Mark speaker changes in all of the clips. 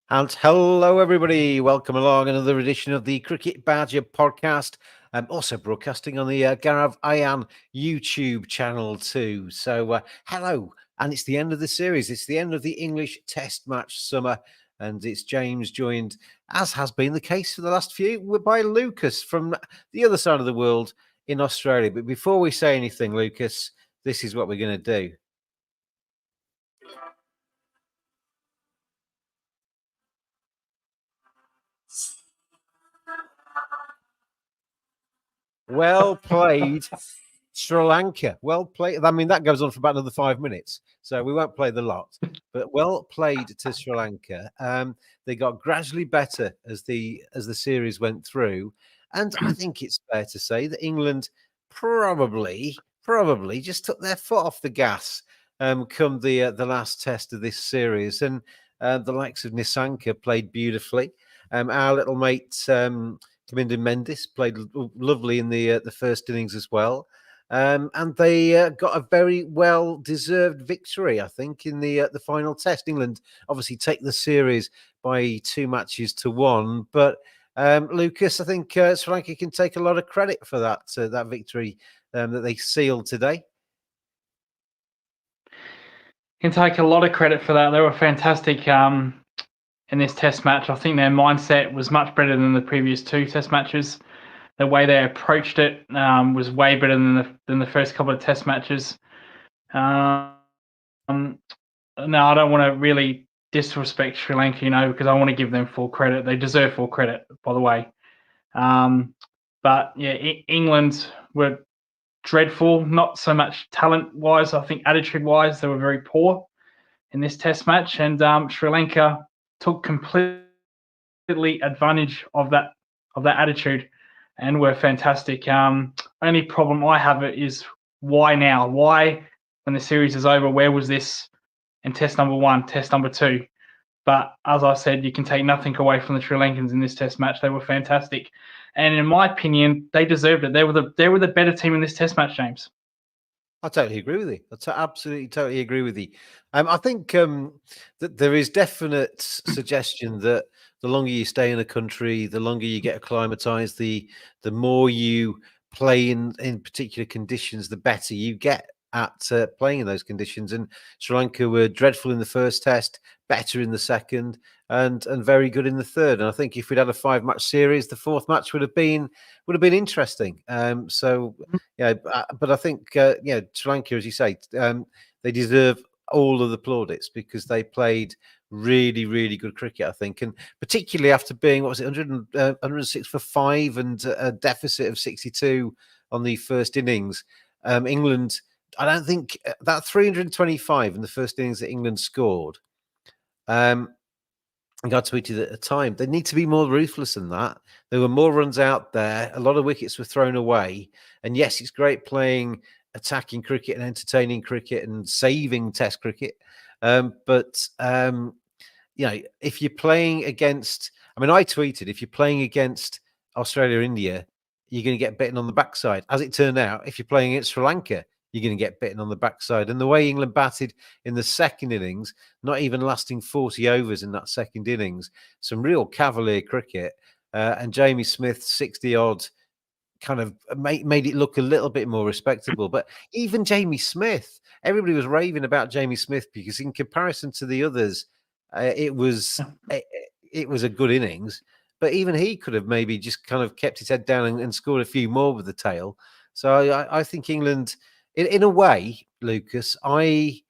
Speaker 1: And hello, everybody. Welcome along another edition of the Cricket Badger podcast. I'm also broadcasting on the Garav Ayan YouTube channel too. So, hello. And it's the end of the series. It's the end of the English Test match summer. And it's James joined, as has been the case for the last few, by Lucas from the other side of the world in Australia. But before we say anything, Lucas, this is what we're going to do. Well played, Sri Lanka. Well played. I mean, that goes on for about another 5 minutes, so we won't play the lot. But well played to Sri Lanka. They got gradually better as the series went through, and I think it's fair to say that England probably just took their foot off the gas come the last test of this series, and the likes of Nisanka played beautifully. Our little mate. Kaminda Mendes played lovely in the first innings as well, and they got a very well deserved victory, I think, in the final test. England obviously take the series by 2-1, but Lucas, I think Sri Lanka can take a lot of credit for that victory that they sealed today.
Speaker 2: Can take a lot of credit for that. They were fantastic in this test match. I think their mindset was much better than the previous two test matches. The way they approached it was way better than the first couple of test matches. Now, I don't want to really disrespect Sri Lanka, because I want to give them full credit. They deserve full credit, by the way. But yeah, England were dreadful. Not so much talent-wise. I think attitude-wise, they were very poor in this test match. And Sri Lanka took completely advantage of that attitude and were fantastic. Only problem I have is why now? Why, when the series is over, where was this in test number one, test number two? But as I said, you can take nothing away from the Sri Lankans in this test match. They were fantastic. And in my opinion, they deserved it. They were the better team in this test match, James.
Speaker 1: I totally agree with you. Absolutely, totally agree with you. I think that there is definite suggestion that the longer you stay in a country, the longer you get acclimatized, the more you play in particular conditions, the better you get at playing in those conditions. And Sri Lanka were dreadful in the first test, better in the second, and very good in the third. And I think if we'd had a 5-match series, the fourth match would have been interesting. But I think Sri Lanka, as you say, they deserve all of the plaudits because they played really, really good cricket, I think, and particularly after being 106 for 5 and a deficit of 62 on the first innings. England, I don't think that 325 in the first innings that England scored. I got tweeted at the time, they need to be more ruthless than that. There were more runs out there. A lot of wickets were thrown away. And yes, it's great playing attacking cricket and entertaining cricket and saving test cricket. But if you're playing against, I tweeted, if you're playing against Australia or India, you're going to get bitten on the backside. As it turned out, if you're playing against Sri Lanka, you're going to get bitten on the backside. And the way England batted in the second innings, not even lasting 40 overs in that second innings, some real cavalier cricket. And Jamie Smith, 60 odd, kind of made it look a little bit more respectable. But even Jamie Smith, everybody was raving about Jamie Smith because in comparison to the others, it was a good innings. But even he could have maybe just kind of kept his head down and scored a few more with the tail. So I think England, in a way, Lucas, I'm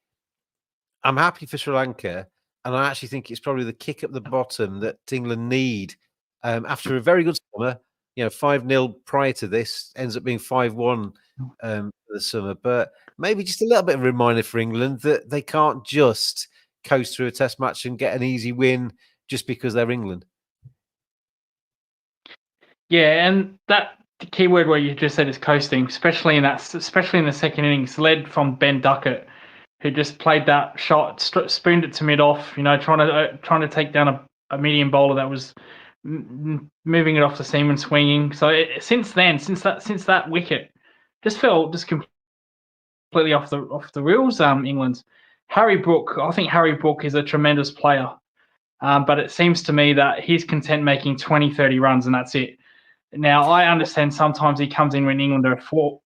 Speaker 1: happy for Sri Lanka, and I actually think it's probably the kick up the bottom that England need after a very good summer. 5-0 prior to this ends up being 5-1 for the summer, but maybe just a little bit of a reminder for England that they can't just coast through a test match and get an easy win just because they're England.
Speaker 2: Yeah, and that key word where you just said is coasting, especially in the second innings, led from Ben Duckett, who just played that shot, spooned it to mid off, trying to take down a medium bowler that was moving it off the seam and swinging. So since that wicket, just completely off the reels. England. I think Harry Brook is a tremendous player. But it seems to me that he's content making 20, 30 runs and that's it. Now, I understand sometimes he comes in when England are four.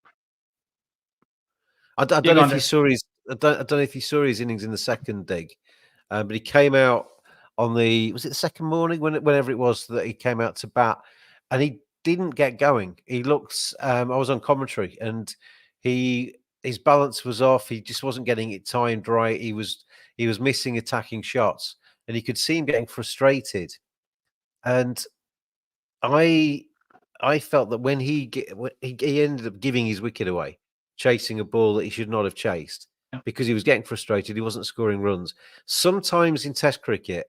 Speaker 1: I don't know if you saw his. I don't know if you saw his innings in the second dig, but he came out on was it the second morning whenever it was that he came out to bat, and he didn't get going. He looks. I was on commentary, and his balance was off. He just wasn't getting it timed right. He was missing attacking shots, and you could see him getting frustrated. And I felt that when he ended up giving his wicket away, chasing a ball that he should not have chased because he was getting frustrated. He wasn't scoring runs. Sometimes in Test cricket,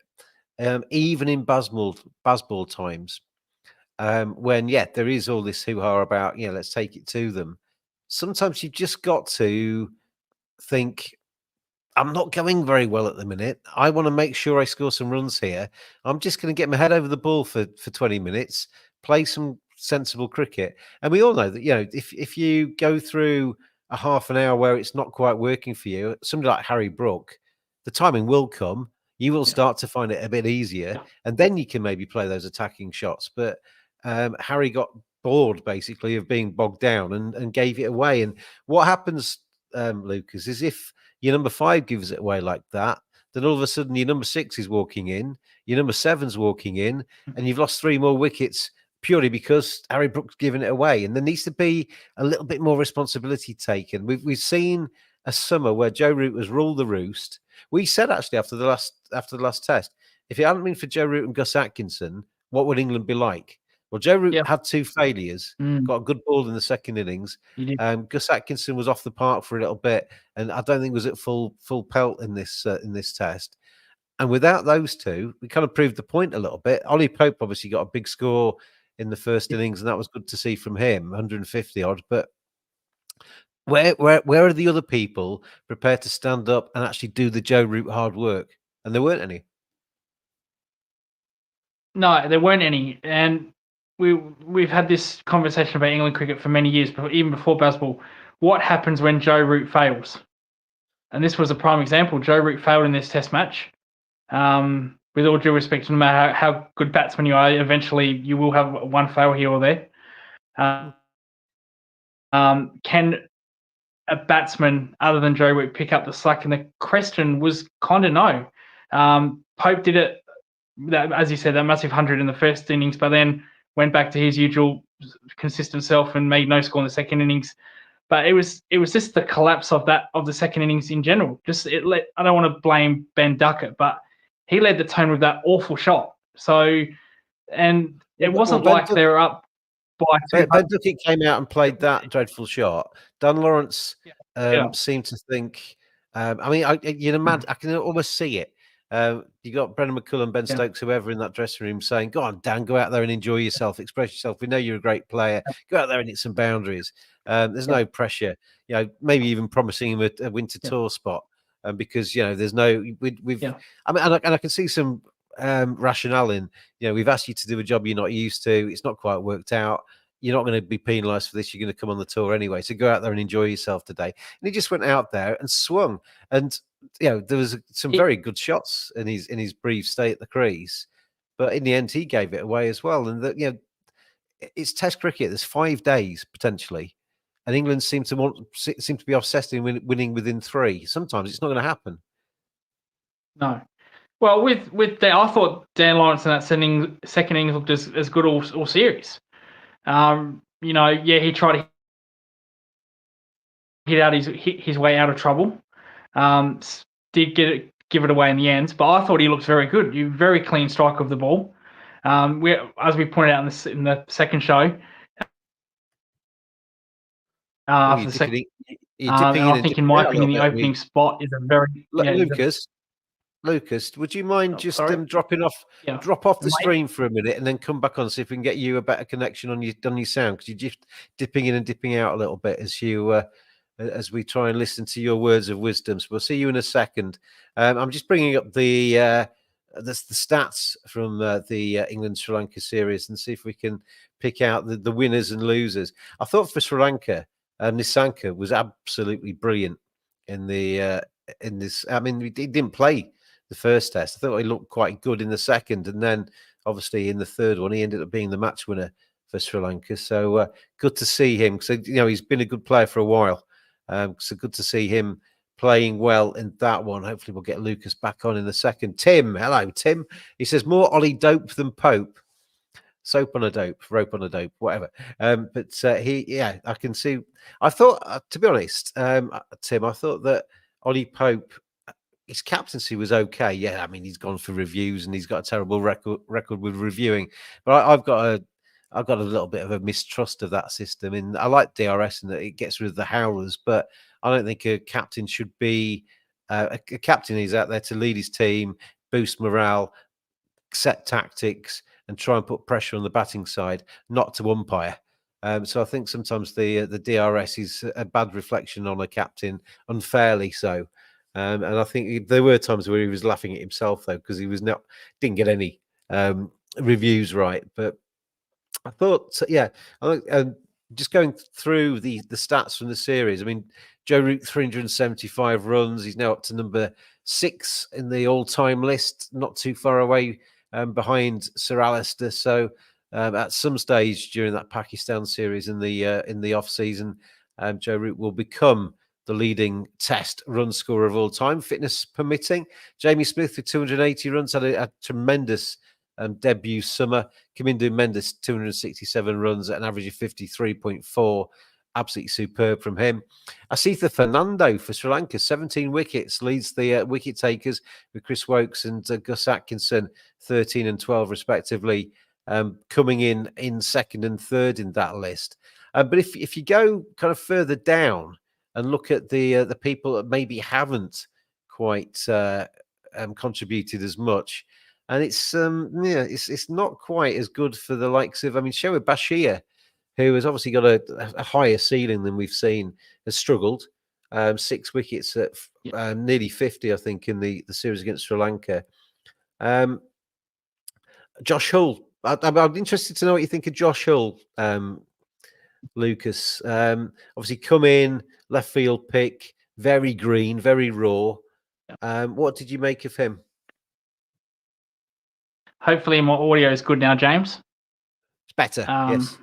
Speaker 1: even in Bazball times, when there is all this hoo-ha about let's take it to them. Sometimes you've just got to think, I'm not going very well at the minute. I want to make sure I score some runs here. I'm just going to get my head over the ball for 20 minutes, play some sensible cricket. And we all know that, if you go through a half an hour where it's not quite working for you, somebody like Harry Brook, the timing will come. You will start to find it a bit easier, and then you can maybe play those attacking shots. But Harry got bored, basically, of being bogged down and gave it away. And what happens, Lucas, is if your number 5 gives it away like that, then all of a sudden your number 6 is walking in, your number 7's walking in, and you've lost 3 more wickets purely because Harry Brook's given it away. And there needs to be a little bit more responsibility taken. We've seen a summer where Joe Root has ruled the roost. We said actually after the last test, if it hadn't been for Joe Root and Gus Atkinson, what would England be like? Well, Joe Root had 2 failures, got a good ball in the second innings. Gus Atkinson was off the park for a little bit, and I don't think was at full pelt in this test. And without those two, we kind of proved the point a little bit. Ollie Pope obviously got a big score in the first innings, and that was good to see from him, 150 odd. But where are the other people prepared to stand up and actually do the Joe Root hard work? And there weren't any.
Speaker 2: No, there weren't any. And we've had this conversation about England cricket for many years, even before Bazball. What happens when Joe Root fails? And this was a prime example. Joe Root failed in this Test match. With all due respect, no matter how good batsman you are, eventually you will have one fail here or there. Can a batsman other than Joe Root pick up the slack? And the question was kind of no. Pope did it, as you said, that massive 100 in the first innings, but then went back to his usual consistent self and made no score in the second innings. But it was just the collapse of the second innings in general. I don't want to blame Ben Duckett, but he led the tone with that awful shot. So, and it wasn't like they were up by 2.
Speaker 1: Ben Duckett came out and played that dreadful shot. Dan Lawrence seemed to think. I can almost see it. You got Brendan McCullum, Ben Stokes, whoever in that dressing room saying, "Go on, Dan, go out there and enjoy yourself, express yourself. We know you're a great player. Go out there and hit some boundaries." There's no pressure. Maybe even promising him a winter tour spot, because there's no. I mean, and I can see some rationale in. We've asked you to do a job you're not used to. It's not quite worked out. You're not going to be penalised for this. You're going to come on the tour anyway. So go out there and enjoy yourself today. And he just went out there and swung. And there was some very good shots in his brief stay at the crease, but in the end he gave it away as well. And it's Test cricket. There's 5 days potentially, and England seem to be obsessed in winning within 3. Sometimes it's not going to happen.
Speaker 2: No. Well, with that, I thought Dan Lawrence in that second innings looked as good all series. He tried to hit out his way out of trouble. Did give it away in the end, but I thought he looked very good. Very clean strike of the ball. As we pointed out in the second show. I think in my opinion, the opening spot is a very
Speaker 1: Lucas, would you mind drop off the stream for a minute and then come back on, see if we can get you a better connection on your sound, because you're just dipping in and dipping out a little bit as we try and listen to your words of wisdom. So we'll see you in a second. I'm just bringing up the stats from the England Sri Lanka series and see if we can pick out the winners and losers. I thought for Sri Lanka, Nissanka was absolutely brilliant in this. I mean, he didn't play the first test. I thought he looked quite good in the second, and then obviously in the third one, he ended up being the match winner for Sri Lanka. So good to see him, because he's been a good player for a while. So good to see him playing well in that one. Hopefully we'll get Lucas back on in the second. Tim, hello, Tim. He says more Ollie dope than Pope. Soap on a dope, rope on a dope, whatever. I can see. I thought, to be honest, Tim, I thought that Ollie Pope, his captaincy was okay. Yeah, I mean, he's gone for reviews and he's got a terrible record with reviewing. But I've got a little bit of a mistrust of that system. And I like DRS in that it gets rid of the howlers, but I don't think a captain should be a captain. He's out there to lead his team, boost morale, set tactics, and try and put pressure on the batting side, not to umpire. So I think sometimes the DRS is a bad reflection on a captain, unfairly so. And I think there were times where he was laughing at himself though, because he didn't get any reviews right. But I thought, just going through the stats from the series. I mean, Joe Root 375 runs. He's now up to number 6 in the all-time list, not too far away behind Sir Alistair. So at some stage during that Pakistan series in the off season, Joe Root will become the leading Test run scorer of all time, fitness permitting. Jamie Smith with 280 runs had a tremendous debut summer. Kamindu Mendes 267 runs at an average of 53.4. Absolutely superb from him. Asitha Fernando for Sri Lanka, 17 wickets, leads the wicket takers with Chris Wokes and Gus Atkinson, 13 and 12 respectively, coming in second and third in that list. But if you go kind of further down and look at the people that maybe haven't quite contributed as much, and it's not quite as good for the likes of, Shoaib Bashir, who has obviously got a higher ceiling than we've seen, has struggled. 6 wickets at nearly 50, I think, in the series against Sri Lanka. Josh Hull. I'm interested to know what you think of Josh Hull, Lucas. Obviously come in, left field pick, very green, very raw. What did you make of him?
Speaker 2: Hopefully my audio is good now, James.
Speaker 1: It's better, yes.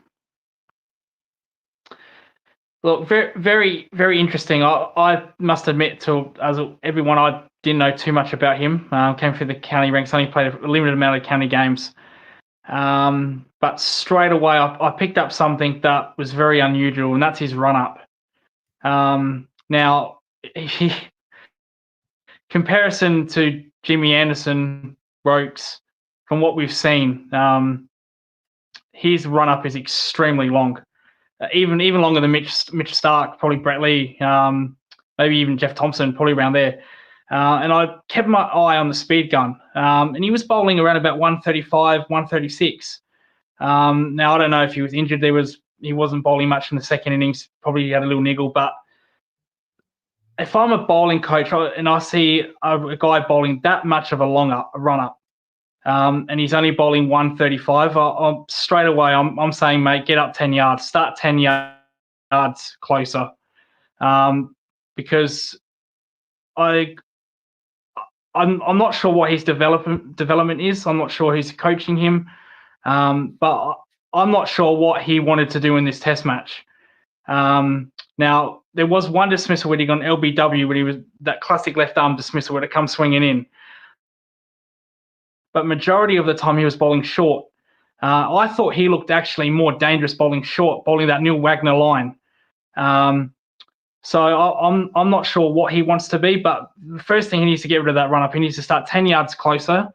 Speaker 2: Look, very, very, very interesting. I must admit as everyone, I didn't know too much about him. Came through the county ranks, only played a limited amount of county games. But straight away, I picked up something that was very unusual, and that's his run-up. Now, comparison to Jimmy Anderson, Rokes, from what we've seen, his run-up is extremely long. Even longer than Mitch Stark, probably Brett Lee, maybe even Jeff Thompson, probably around there. And I kept my eye on the speed gun, and he was bowling around about 135, 136. Now I don't know if he was injured. He wasn't bowling much in the second innings. Probably had a little niggle. But if I'm a bowling coach and I see a guy bowling that much of a run up, and he's only bowling 135, I'm straight away I'm saying, mate, get up 10 yards, start 10 yards closer, because I'm not sure what his development is. I'm not sure who's coaching him, but I'm not sure what he wanted to do in this Test match. Now there was one dismissal where he got an LBW, where he was that classic left arm dismissal where it comes swinging in. But majority of the time he was bowling short. I thought he looked actually more dangerous bowling short, bowling that Neil Wagner line. So I'm not sure what he wants to be, but the first thing he needs to get rid of that run-up. He needs to start 10 yards closer.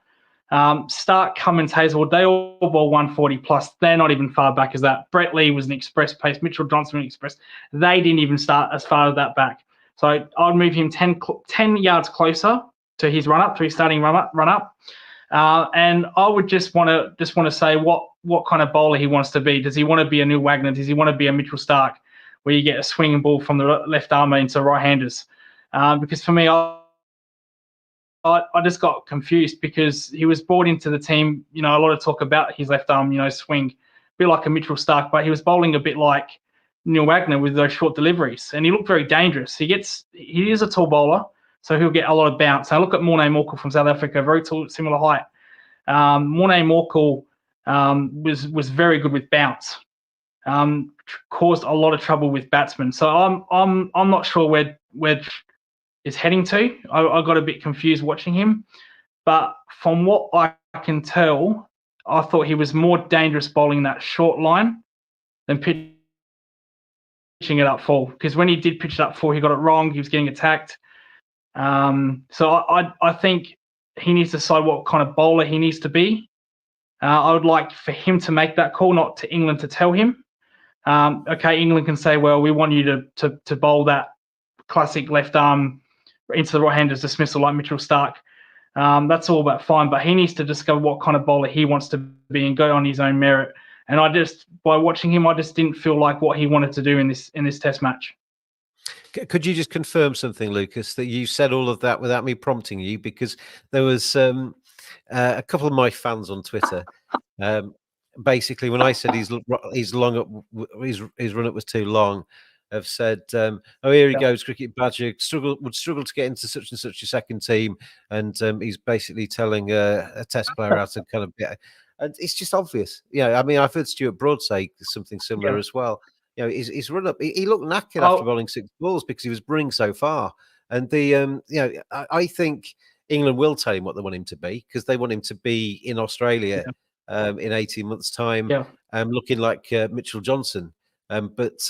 Speaker 2: Stark, Cummins, Hazelwood, they all bowl 140 plus. They're not even far back as that. Brett Lee was an express pace. Mitchell Johnson was an express. They didn't even start as far as that back. So I'd move him 10 yards closer to his run-up, to his starting run-up. And I would just want to say what kind of bowler he wants to be. Does he want to be a Neil Wagner? Does he want to be a Mitchell Stark, where you get a swinging ball from the left armer into right-handers? Because for me, I just got confused, because he was brought into the team. A lot of talk about his left arm, swing, a bit like a Mitchell Stark, but he was bowling a bit like Neil Wagner with those short deliveries, and he looked very dangerous. He is a tall bowler, so he'll get a lot of bounce. Now look at Morne Morkel from South Africa, very tall, similar height. Morne Morkel was very good with bounce. Caused a lot of trouble with batsmen. So I'm not sure where is heading to. I got a bit confused watching him, but from what I can tell, I thought he was more dangerous bowling that short line than pitching it up full. Because when he did pitch it up full, he got it wrong. He was getting attacked. So I think he needs to decide what kind of bowler he needs to be. I would like for him to make that call, not to England to tell him. Okay, England can say, well, we want you to bowl that classic left arm into the right-handers dismissal like Mitchell Starc. That's all about fine, but he needs to discover what kind of bowler he wants to be and go on his own merit. And by watching him, I just didn't feel like what he wanted to do in this Test match.
Speaker 1: Could you just confirm something, Lucas, that you said all of that without me prompting you? Because there was a couple of my fans on Twitter. Basically, when I said his run up was too long, have said, "Oh, here he goes, cricket badger would struggle to get into such and such a second team," and he's basically telling a Test player how to kind of get. And it's just obvious, I mean, I've heard Stuart Broad say something similar as well. His run up, he looked knackered after bowling 6 balls because he was running so far. And I think England will tell him what they want him to be, because they want him to be in Australia in 18 months' time, looking like Mitchell Johnson. But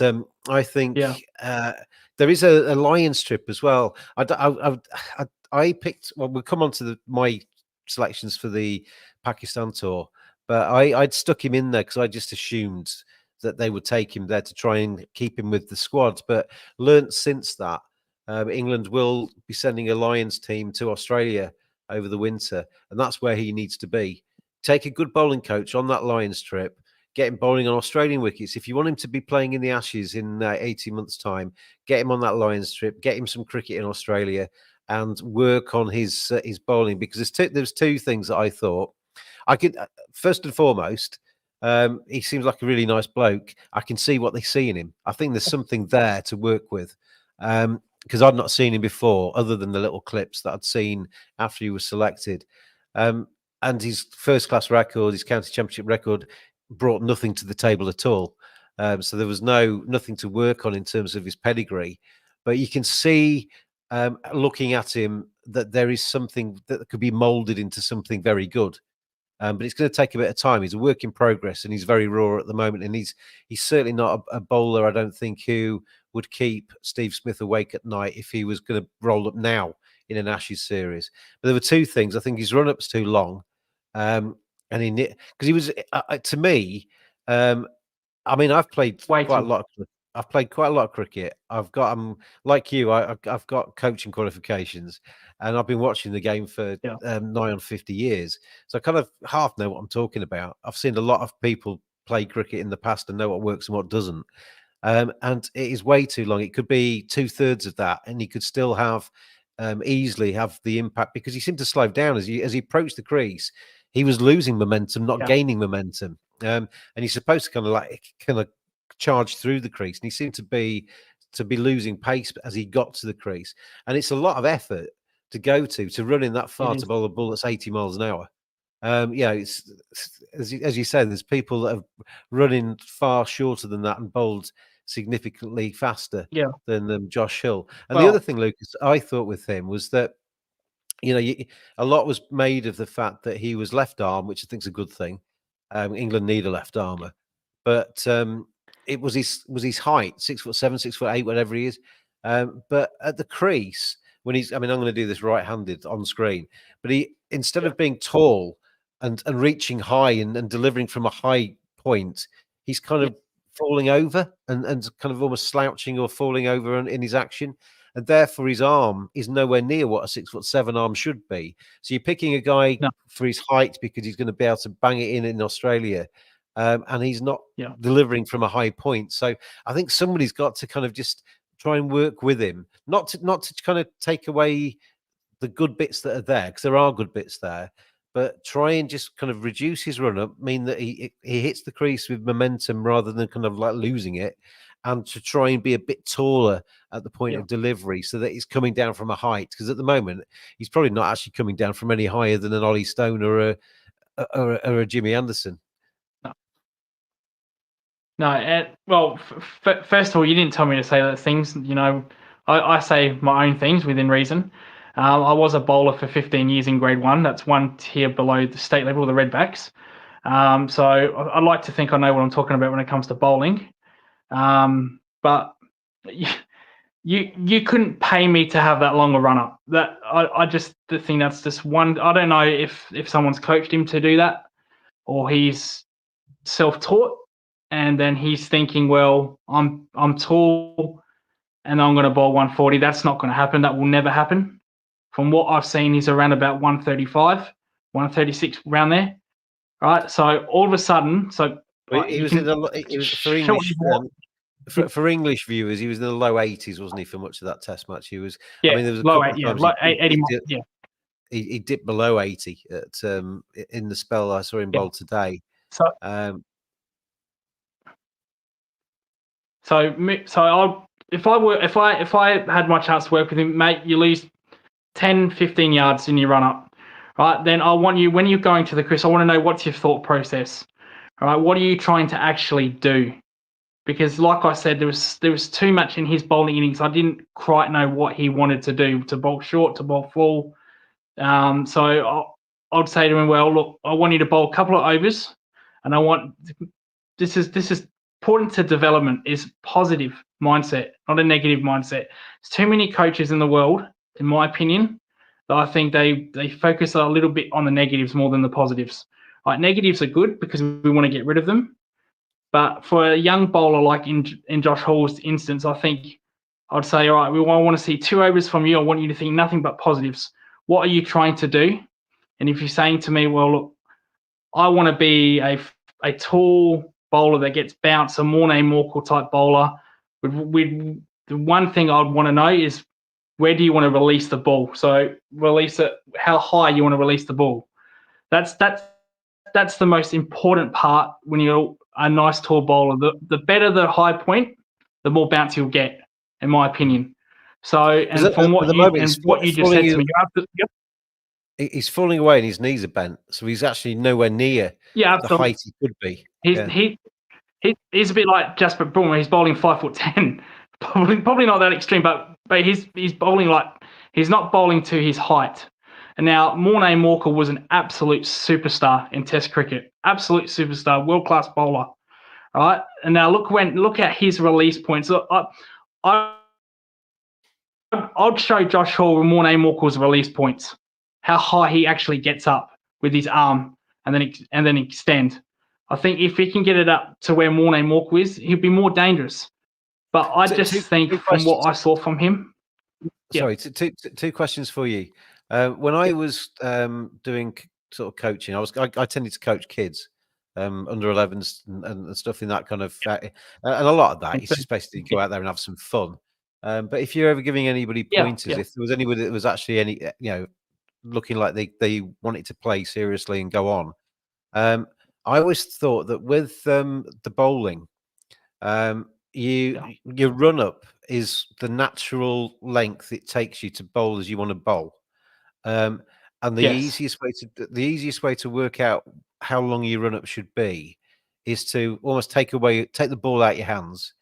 Speaker 1: I think there is a Lions trip as well. I picked. Well, we'll come on to my selections for the Pakistan tour, but I'd stuck him in there because I just assumed that they would take him there to try and keep him with the squad. But learnt since that England will be sending a Lions team to Australia over the winter, and that's where he needs to be. Take a good bowling coach on that Lions trip. Get him bowling on Australian wickets. If you want him to be playing in the Ashes in 18 months' time, get him on that Lions trip. Get him some cricket in Australia and work on his bowling. Because there's two things that I thought I could. First and foremost, he seems like a really nice bloke. I can see what they see in him. I think there's something there to work with. Because I'd not seen him before, other than the little clips that I'd seen after he was selected. And his first-class record, his county championship record, brought nothing to the table at all. So there was nothing to work on in terms of his pedigree. But you can see, looking at him, that there is something that could be moulded into something very good. But it's going to take a bit of time. He's a work in progress, and he's very raw at the moment. And he's certainly not a bowler, I don't think, who would keep Steve Smith awake at night if he was going to roll up now in an Ashes series. But there were two things. I think his run-up's too long. And because he was, to me, I mean, I've played quite a lot. I've played quite a lot of cricket. I've got, like you, I've got coaching qualifications, and I've been watching the game for nigh on 50 years. So I kind of half know what I'm talking about. I've seen a lot of people play cricket in the past and know what works and what doesn't. And it is way too long. It could be 2/3 of that, and he could still have easily have the impact, because he seemed to slow down as he approached the crease. He was losing momentum, not gaining momentum. And he's supposed to kind of charge through the crease, and he seemed to be losing pace as he got to the crease. And it's a lot of effort to go to run in that far to bowl a ball that's 80 miles an hour. It's as you said, there's people that have running far shorter than that and bowled significantly faster than Josh Hill. And the other thing, Lucas, I thought with him was that, a lot was made of the fact that he was left arm, which I think is a good thing. England need a left armer, but it was his height, 6'7", 6'8", whatever he is. But at the crease, when I'm going to do this right-handed on screen, but he, instead of being tall and reaching high and delivering from a high point, he's kind of falling over and kind of almost slouching or falling over in his action. And therefore his arm is nowhere near what a 6'7" arm should be. So you're picking a guy for his height because he's going to be able to bang it in Australia. And he's not delivering from a high point. So I think somebody's got to kind of just try and work with him, not to kind of take away the good bits that are there, because there are good bits there, but try and just kind of reduce his run up, mean that he hits the crease with momentum rather than kind of like losing it, and to try and be a bit taller at the point of delivery so that he's coming down from a height. Because at the moment, he's probably not actually coming down from any higher than an Ollie Stone or a Jimmy Anderson.
Speaker 2: No, well, first of all, you didn't tell me to say those things. You know, I say my own things within reason. I was a bowler for 15 years in grade 1. That's one tier below the state level, the Redbacks. So I like to think I know what I'm talking about when it comes to bowling. But you couldn't pay me to have that long a run up. That I just think that's just one. I don't know if someone's coached him to do that, or he's self-taught, and then he's thinking, well, I'm tall, and I'm going to bowl 140. That's not going to happen. That will never happen. From what I've seen, he's around about 135, 136, around there. Right. So all of a sudden,
Speaker 1: He was for English. For English viewers, he was in the low 80s, wasn't he? For much of that Test match, he was.
Speaker 2: Yeah,
Speaker 1: I mean, there was a
Speaker 2: low
Speaker 1: couple of times
Speaker 2: 80.
Speaker 1: He dipped below 80 at in the spell I saw him bowl today.
Speaker 2: So if I had my chance to work with him, mate, you lose 10, 15 yards in your run up, right? Then I want you, when you're going to the crease, I want to know what's your thought process, all right? What are you trying to actually do? Because like I said, there was too much in his bowling innings. I didn't quite know what he wanted to do, to bowl short, to bowl full. So I'd say to him, well, look, I want you to bowl a couple of overs, and I want this is important to development, is positive mindset, not a negative mindset. There's too many coaches in the world, in my opinion, that I think they focus a little bit on the negatives more than the positives. Like, negatives are good because we want to get rid of them. But for a young bowler like in Josh Hall's instance, I think I'd say, all right, I want to see 2 overs from you. I want you to think nothing but positives. What are you trying to do? And if you're saying to me, well, look, I want to be a tall bowler that gets bounced, a Morne Morkel type bowler, the one thing I'd want to know is, where do you want to release the ball? So release it, how high you want to release the ball. That's the most important part when you're a nice tall bowler. The better the high point, the more bounce you'll get, in my opinion. So, and from what you just said to me,
Speaker 1: he's falling away and his knees are bent, so he's actually nowhere near the height he could be.
Speaker 2: He's a bit like Jasper Broomer. He's bowling 5'10". Probably not that extreme, but he's bowling like, he's not bowling to his height. And now Morne Morkel was an absolute superstar in Test cricket, absolute superstar, world-class bowler. All right, and now look at his release points. Look, I'd show Josh Hall Morne Morkel's release points, how high he actually gets up with his arm, and then extend. I think if he can get it up to where Morne Morkel is, he'll be more dangerous. But I just think from what I saw from him.
Speaker 1: Sorry, two questions for you. When I was doing sort of coaching, I tended to coach kids, under 11s and stuff in that kind of, and a lot of that is just basically go out there and have some fun. But if you're ever giving anybody pointers, if there was anybody that was actually looking like they wanted to play seriously and go on, I always thought that with the bowling, your run up is the natural length it takes you to bowl as you want to bowl. And the easiest way to work out how long your run up should be is to almost take the ball out of your hands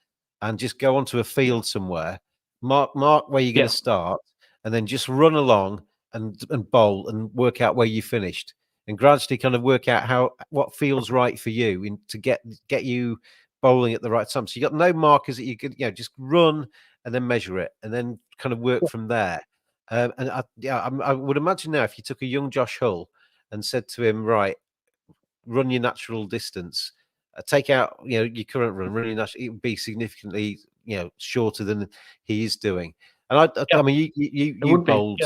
Speaker 1: and just go onto a field somewhere, mark where you're going to start, and then just run along and bowl and work out where you finished, and gradually kind of work out what feels right for you to get you bowling at the right time. So you got no markers that you could just run and then measure it and then kind of work from there. And I would imagine now if you took a young Josh Hull and said to him, right, run your natural distance, take out your current run your natural, it would be significantly shorter than he is doing. And I mean, you bowled.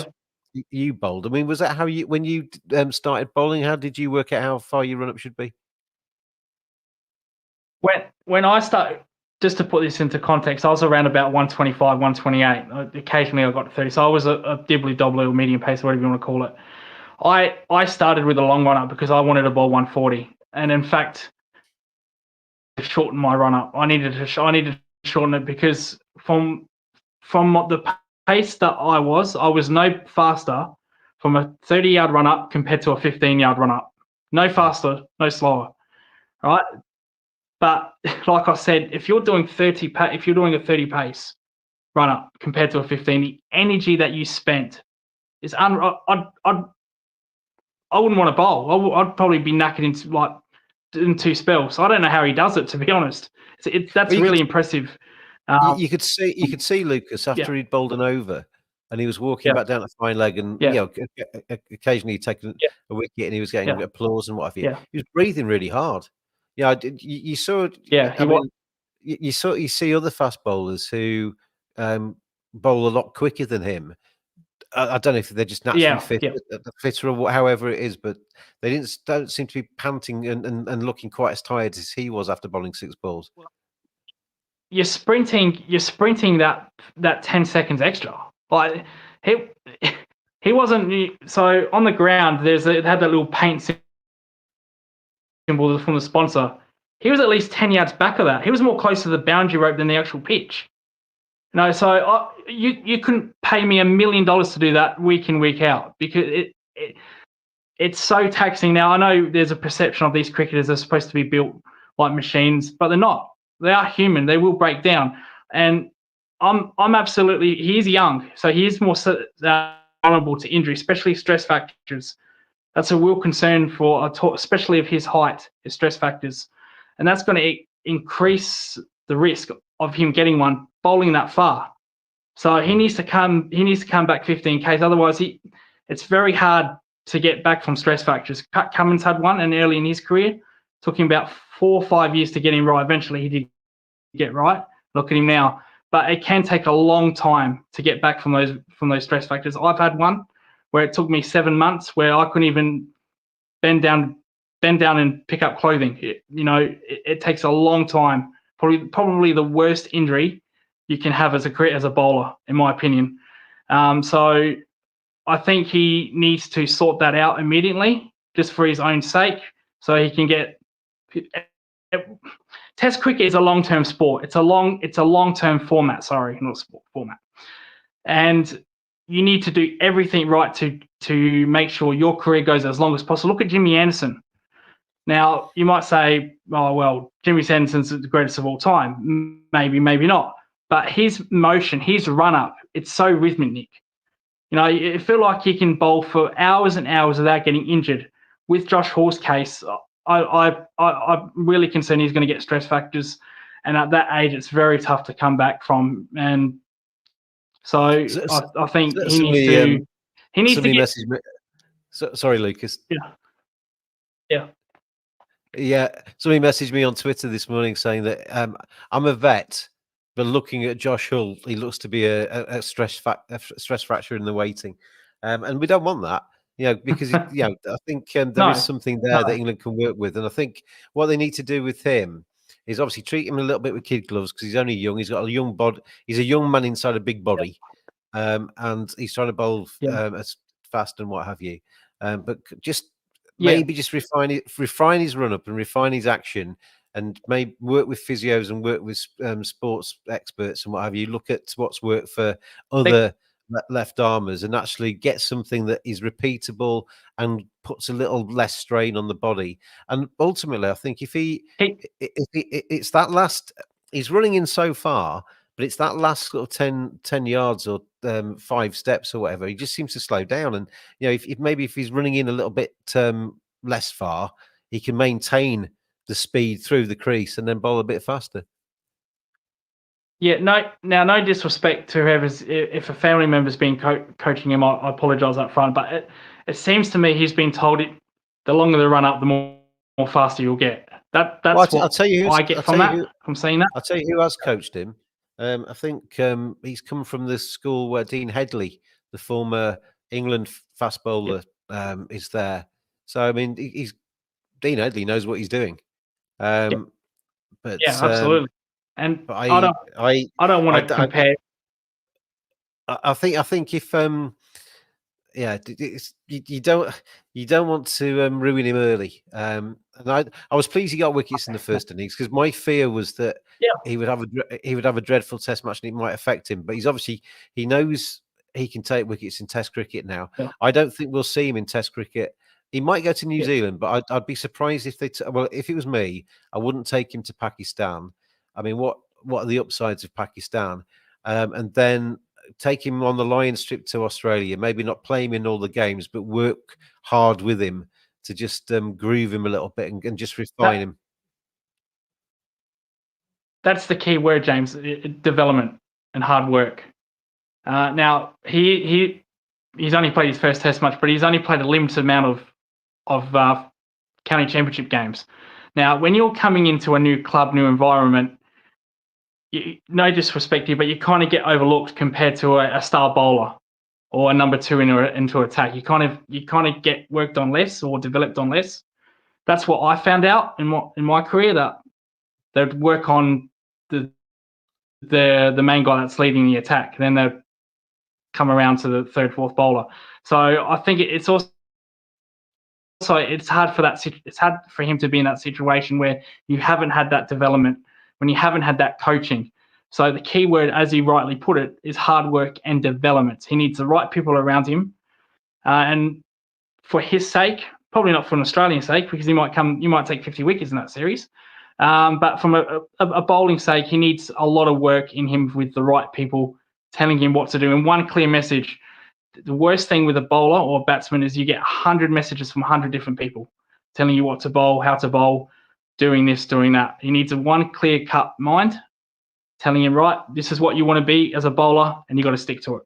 Speaker 1: You bowled. I mean, was that how when you started bowling? How did you work out how far your run up should be?
Speaker 2: When I started, just to put this into context, I was around about 125, 128. Occasionally I got to 30. So I was a dibbly-dobbly or medium pace, whatever you want to call it. I started with a long run up because I wanted to bowl 140. And in fact, to shorten my run up, I needed shorten it, because from the pace that I was no faster from a 30-yard run up compared to a 15-yard run up. No faster, no slower. Right? But like I said, if you're doing a 30 pace run up compared to a 15, the energy that you spent is I wouldn't want to bowl. I'd probably be knackered in 2 spells. I don't know how he does it, to be honest. That's really impressive.
Speaker 1: You could see Lucas after he'd bowled an over, and he was walking back down to fine leg, and occasionally he'd taken a wicket, and he was getting applause and what have you.
Speaker 2: Yeah.
Speaker 1: He was breathing really hard. Yeah, you saw.
Speaker 2: Yeah,
Speaker 1: I mean, you see other fast bowlers who bowl a lot quicker than him. I don't know if they're just naturally fitter or however it is, but they don't seem to be panting and looking quite as tired as he was after bowling 6 balls.
Speaker 2: You're sprinting that 10 seconds extra. Like he wasn't. So on the ground, it had that little paint symbol from the sponsor. He was at least 10 yards back of that. He was more close to the boundary rope than the actual pitch. So you couldn't pay me $1 million to do that week in, week out, because it's so taxing. Now, I know there's a perception of these cricketers are supposed to be built like machines, but they're not. They are human. They will break down. And I'm absolutely. He's young, so he is more vulnerable to injury, especially stress factors. That's a real concern for especially of his height, his stress factors, and that's going to increase the risk of him getting one bowling that far. So he needs to come back 15 Ks. Otherwise, it's very hard to get back from stress factors. Pat Cummins had one, and early in his career, took him about 4 or 5 years to get him right. Eventually, he did get right. Look at him now. But it can take a long time to get back from those stress factors. I've had one where it took me 7 months, where I couldn't even bend down and pick up clothing. It takes a long time. Probably the worst injury you can have as a bowler, in my opinion. So I think he needs to sort that out immediately, just for his own sake, so he can get. Test cricket is a long-term sport. It's a long-term format. Sorry, not sport format. And you need to do everything right to make sure your career goes as long as possible. Look at Jimmy Anderson. Now, you might say, oh, well, Jimmy Anderson's the greatest of all time. Maybe, maybe not. But his motion, his run-up, it's so rhythmic. You feel like he can bowl for hours and hours without getting injured. With Josh Hall's case, I'm really concerned he's going to get stress factors. And at that age, it's very tough to come back from. And so I think he needs to get...
Speaker 1: Sorry, Lucas.
Speaker 2: Yeah.
Speaker 1: Somebody messaged me on Twitter this morning saying that I'm a vet, but looking at Josh Hull, he looks to be a stress fracture in the waiting, and we don't want that, because I think there is something there that England can work with, and I think what they need to do with him is obviously treat him a little bit with kid gloves, because he's only young. He's got a young body. He's a young man inside a big body, and he's trying to bowl as fast and what have you, but just. Maybe just refine his run up and refine his action, and maybe work with physios and work with sports experts and what have you. Look at what's worked for other left armers and actually get something that is repeatable and puts a little less strain on the body. And ultimately, I think if it's that last, he's running in so far, but it's that last sort of 10 yards or 5 steps or whatever, he just seems to slow down. And, if he's running in a little bit less far, he can maintain the speed through the crease and then bowl a bit faster.
Speaker 2: Yeah, no disrespect to whoever's, if a family member's been coaching him, I apologise up front, but it seems to me he's been told the longer the run up, the more faster you'll get. That's what I'll tell you I get from saying that.
Speaker 1: I'll tell you who has coached him. I think he's come from the school where Dean Headley, the former England fast bowler, is there. So, I mean, Dean Headley knows what he's doing. But
Speaker 2: absolutely. And I don't want to compare.
Speaker 1: I think if yeah, you don't want to ruin him early. And I was pleased he got wickets in the first innings, because my fear was that
Speaker 2: Yeah.
Speaker 1: he would have a dreadful Test match and it might affect him. But he knows he can take wickets in Test cricket now.
Speaker 2: Yeah.
Speaker 1: I don't think we'll see him in Test cricket. He might go to New
Speaker 2: Yeah.
Speaker 1: Zealand, but I'd be surprised if well, if it was me, I wouldn't take him to Pakistan. I mean, what are the upsides of Pakistan? And then take him on the Lions trip to Australia. Maybe not play him in all the games, but work hard with him to just groove him a little bit and just refine him.
Speaker 2: That's the key word, James. Development and hard work. Now he's only played his first Test match, but he's only played a limited amount of county championship games. Now, when you're coming into a new club, new environment, no disrespect here, but you kind of get overlooked compared to a star bowler or a number two into attack. You kind of get worked on less or developed on less. That's what I found out in my career, that they'd work on the main guy that's leading the attack. Then they'd come around to the third, fourth bowler. So I think it's also it's hard for him to be in that situation where you haven't had that development, when you haven't had that coaching. So the key word, as he rightly put it, is hard work and development. He needs the right people around him, and for his sake, probably not for an Australian sake, because you might take 50 wickets in that series. But from a bowling sake, he needs a lot of work in him with the right people telling him what to do. And one clear message: the worst thing with a bowler or a batsman is you get 100 messages from 100 different people telling you what to bowl, how to bowl, doing this, doing that. He needs a one clear-cut mind telling him, right, this is what you want to be as a bowler, and you got to stick to it.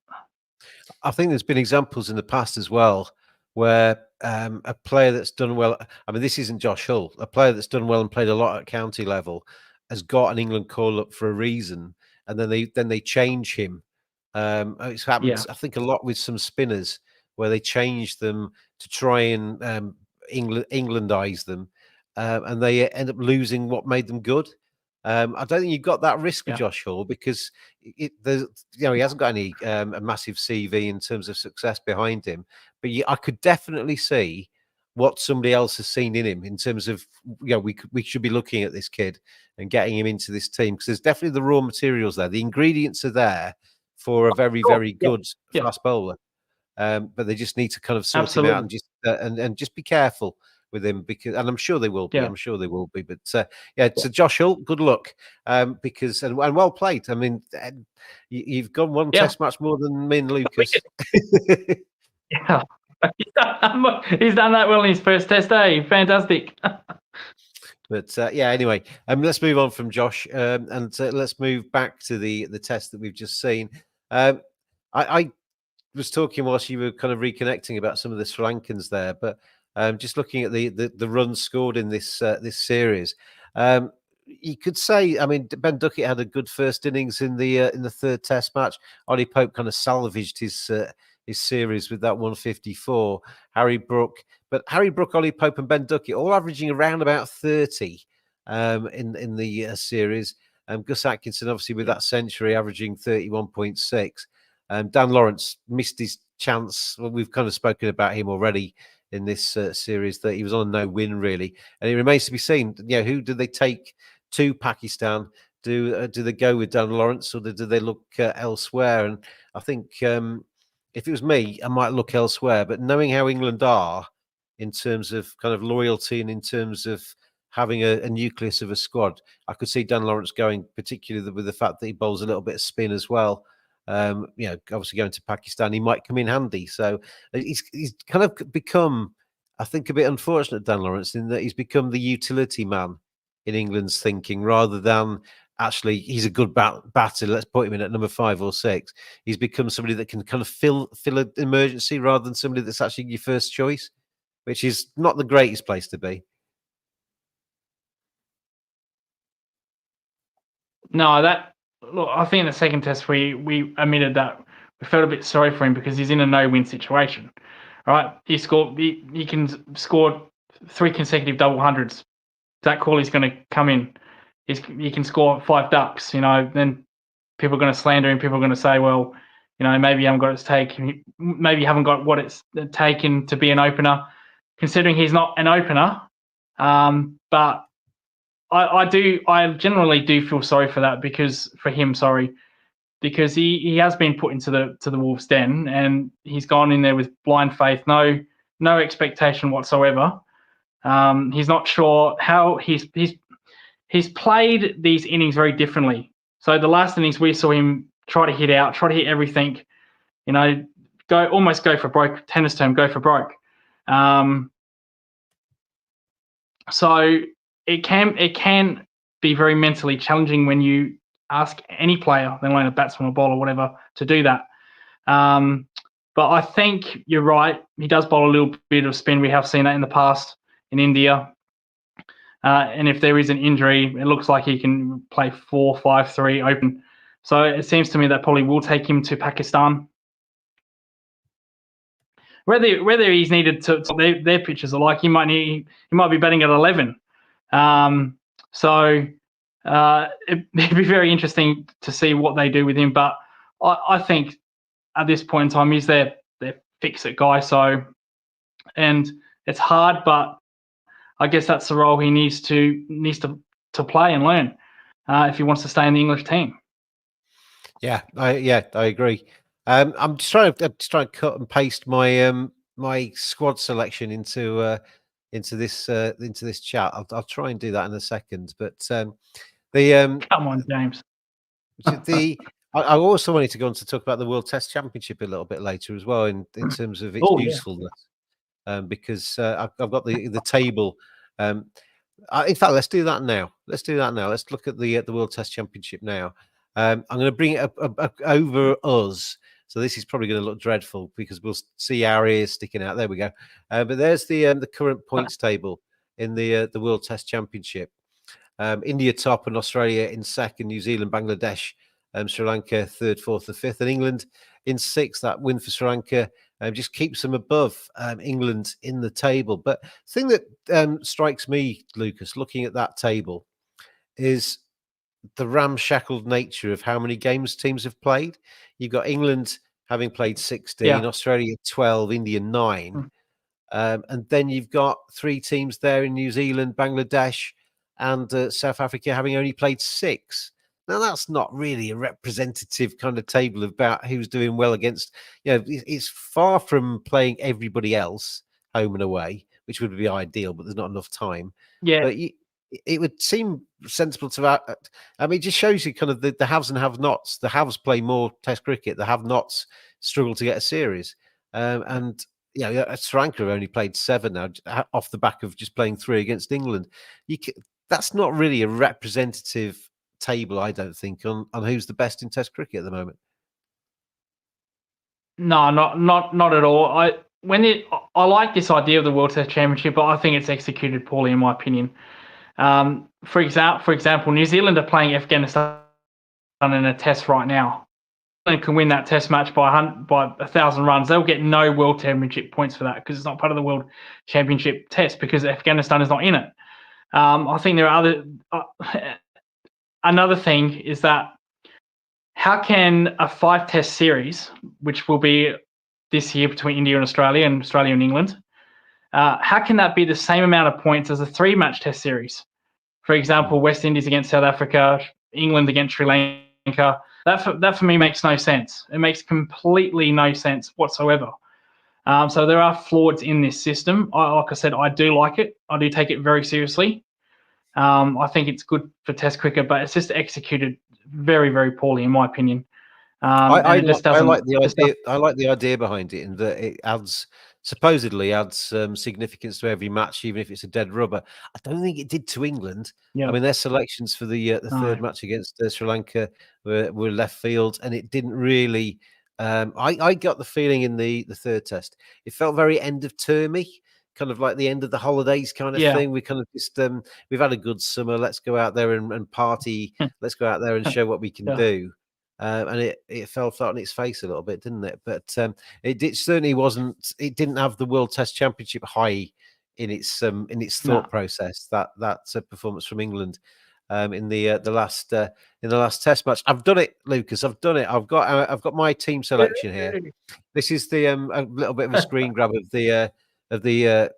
Speaker 1: I think there's been examples in the past as well where a player that's done well, I mean, this isn't Josh Hull, a player that's done well and played a lot at county level has got an England call up for a reason, and then they change him. It's happened, I think, a lot with some spinners where they change them to try and Englandize them, and they end up losing what made them good. I don't think you've got that risk with Josh Hall, because he hasn't got any a massive CV in terms of success behind him. But I could definitely see what somebody else has seen in him in terms of, we should be looking at this kid and getting him into this team, because there's definitely the raw materials there. The ingredients are there for a very, very good fast bowler. But they just need to kind of sort him out and just be careful with him, and I'm sure they will be. I'm sure they will be. But so Josh Hull, good luck, because and well played. I mean, you've got one Test match more than me and Lucas.
Speaker 2: Yeah, he's done that well in his first Test. Fantastic.
Speaker 1: But anyway, let's move on from Josh, and let's move back to the Test that we've just seen. I was talking whilst you were kind of reconnecting about some of the Sri Lankans there, but just looking at the runs scored in this series, you could say, I mean, Ben Duckett had a good first innings in the third Test match. Ollie Pope kind of salvaged his series with that 154. Harry Brook, Ollie Pope, and Ben Duckett all averaging around about 30 in the series. Gus Atkinson, obviously, with that century, averaging 31.6. Dan Lawrence missed his chance. Well, we've kind of spoken about him already in this series, that he was on a no-win, really. And it remains to be seen, who do they take to Pakistan? Do they go with Dan Lawrence, or do they look elsewhere? And I think if it was me, I might look elsewhere. But knowing how England are in terms of kind of loyalty and in terms of having a nucleus of a squad, I could see Dan Lawrence going, particularly with the fact that he bowls a little bit of spin as well. Obviously going to Pakistan, he might come in handy. So he's kind of become, I think, a bit unfortunate, Dan Lawrence, in that he's become the utility man in England's thinking, rather than actually he's a good batter. Let's put him in at number 5 or 6. He's become somebody that can kind of fill an emergency, rather than somebody that's actually your first choice, which is not the greatest place to be.
Speaker 2: No, look, I think in the second Test we admitted that we felt a bit sorry for him, because he's in a no-win situation. Right? He can score 3 consecutive double hundreds. Zach Cawley's going to come in. He can score 5 ducks. Then people are going to slander him. People are going to say, well, maybe you haven't got maybe you haven't got what it's taken to be an opener, considering he's not an opener. But I generally do feel sorry for that because he has been put into the Wolves' den, and he's gone in there with blind faith, no expectation whatsoever. He's not sure how he's played these innings very differently. So the last innings we saw him try to hit everything, go for broke, tennis term, go for broke. So it can be very mentally challenging when you ask any player, let alone a batsman or bowler or whatever, to do that. But I think you're right. He does bowl a little bit of spin. We have seen that in the past in India. And if there is an injury, it looks like he can play 4-5-3 open. So it seems to me that probably will take him to Pakistan. Whether he's needed to their pitches are like, he might be batting at 11. So it'd be very interesting to see what they do with him. But I think at this point in time, he's their fix-it guy. So, and it's hard, but I guess that's the role he needs to play and learn if he wants to stay in the English team.
Speaker 1: Yeah, I agree. I'm just trying to cut and paste my my squad selection into this chat. I'll try and do that in a second. But
Speaker 2: come on, James.
Speaker 1: I also wanted to go on to talk about the World Test Championship a little bit later as well, in terms of its usefulness, because I've got the table. In fact, let's do that now. Let's look at the World Test Championship now. I'm going to bring it up over us. So this is probably going to look dreadful because we'll see our ears sticking out. There we go. But there's the current points table in the World Test Championship. India top and Australia in second. New Zealand, Bangladesh, Sri Lanka third, fourth, and fifth, and England in sixth. That win for Sri Lanka just keeps them above England in the table. But the thing that strikes me, Lucas, looking at that table, is the ramshackled nature of how many games teams have played. You've got England having played 16, Australia 12, India 9. And then you've got 3 teams there in New Zealand, Bangladesh, and South Africa having only played 6. Now, that's not really a representative kind of table about who's doing well against, it's far from playing everybody else home and away, which would be ideal, but there's not enough time.
Speaker 2: Yeah.
Speaker 1: But it would seem sensible to that. I mean, it just shows you kind of the haves and have-nots. The haves play more Test cricket. The have-nots struggle to get a series. And Sri Lanka have only played 7 now, off the back of just playing 3 against England. That's not really a representative table, I don't think, on who's the best in Test cricket at the moment.
Speaker 2: No, not at all. I like this idea of the World Test Championship, but I think it's executed poorly, in my opinion. For example, New Zealand are playing Afghanistan in a test right now. England can win that test match by 1,000 runs. They'll get no World Championship points for that because it's not part of the World Championship test because Afghanistan is not in it. I think there are other. Another thing is that how can a 5-test series, which will be this year between India and Australia and England, how can that be the same amount of points as a 3-match test series? For example, West Indies against South Africa, England against Sri Lanka. That for me makes no sense. It makes completely no sense whatsoever. So there are flaws in this system. Like I said, I do like it. I do take it very seriously. I think it's good for Test cricket, but it's just executed very, very poorly, in my opinion.
Speaker 1: I like the idea behind it, in that it supposedly adds significance to every match, even if it's a dead rubber. I don't think it did to England. I mean, their selections for the third match against Sri Lanka were left field, and it didn't really. I got the feeling in the third test, it felt very end of termy, kind of like the end of the holidays kind of thing. We kind of just we've had a good summer. Let's go out there and party. Let's go out there and show what we can do. And it fell flat on its face a little bit, didn't it? But it certainly wasn't. It didn't have the World Test Championship high in its thought process. That performance from England. in the last Test match. I've done it, Lucas. I've done it. I've got my team selection here. This is the a little bit of a screen grab of the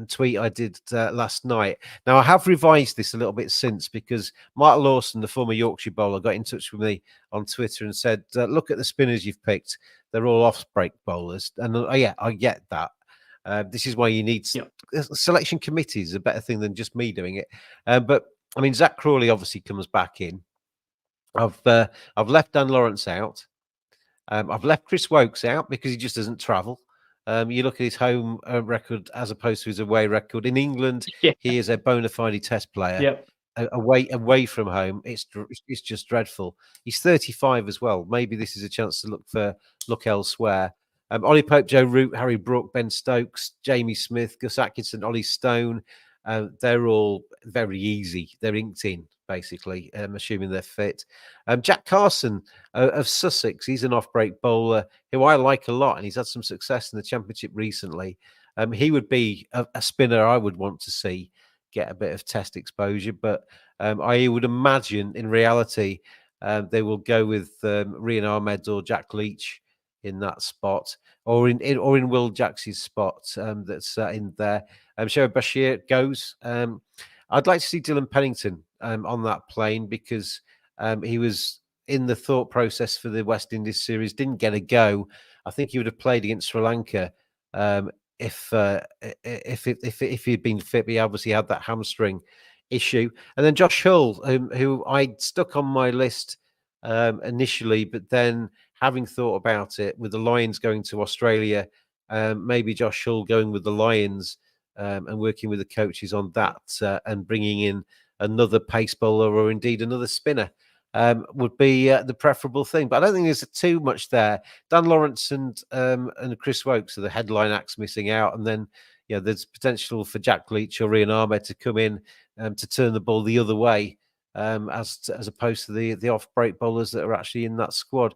Speaker 1: tweet I did last night. Now I have revised this a little bit since, because Mark Lawson, the former Yorkshire bowler, got in touch with me on Twitter and said, "Look at the spinners you've picked. They're all off-break bowlers." And yeah, I get that. This is why you need selection committees. A better thing than just me doing it. But I mean, Zach Crawley obviously comes back in. I've left Dan Lawrence out. I've left Chris Wokes out because he just doesn't travel. You look at his home record as opposed to his away record. In England, he is a bona fide Test player.
Speaker 2: Yep.
Speaker 1: Away from home, it's just dreadful. He's 35 as well. Maybe this is a chance to look elsewhere. Ollie Pope, Joe Root, Harry Brook, Ben Stokes, Jamie Smith, Gus Atkinson, Ollie Stone. They're all very easy. They're inked in, basically, assuming they're fit. Jack Carson of Sussex, he's an off-break bowler who I like a lot, and he's had some success in the Championship recently. He would be a spinner I would want to see get a bit of Test exposure, but I would imagine in reality they will go with Rian Ahmed or Jack Leach in that spot, or in Will Jacks's spot that's in there. Shoaib Bashir goes. I'd like to see Dylan Pennington on that plane, because he was in the thought process for the West Indies series, didn't get a go. I think he would have played against Sri Lanka if he'd been fit. But he obviously had that hamstring issue. And then Josh Hull, who I stuck on my list initially, but then having thought about it, with the Lions going to Australia, maybe Josh Hull going with the Lions and working with the coaches on that, and bringing in another pace bowler or indeed another spinner would be the preferable thing. But I don't think there's too much there. Dan Lawrence and Chris Wokes are the headline acts missing out, and then there's potential for Jack Leach or Rian Ahmed to come in to turn the ball the other way, as opposed to the off-break bowlers that are actually in that squad.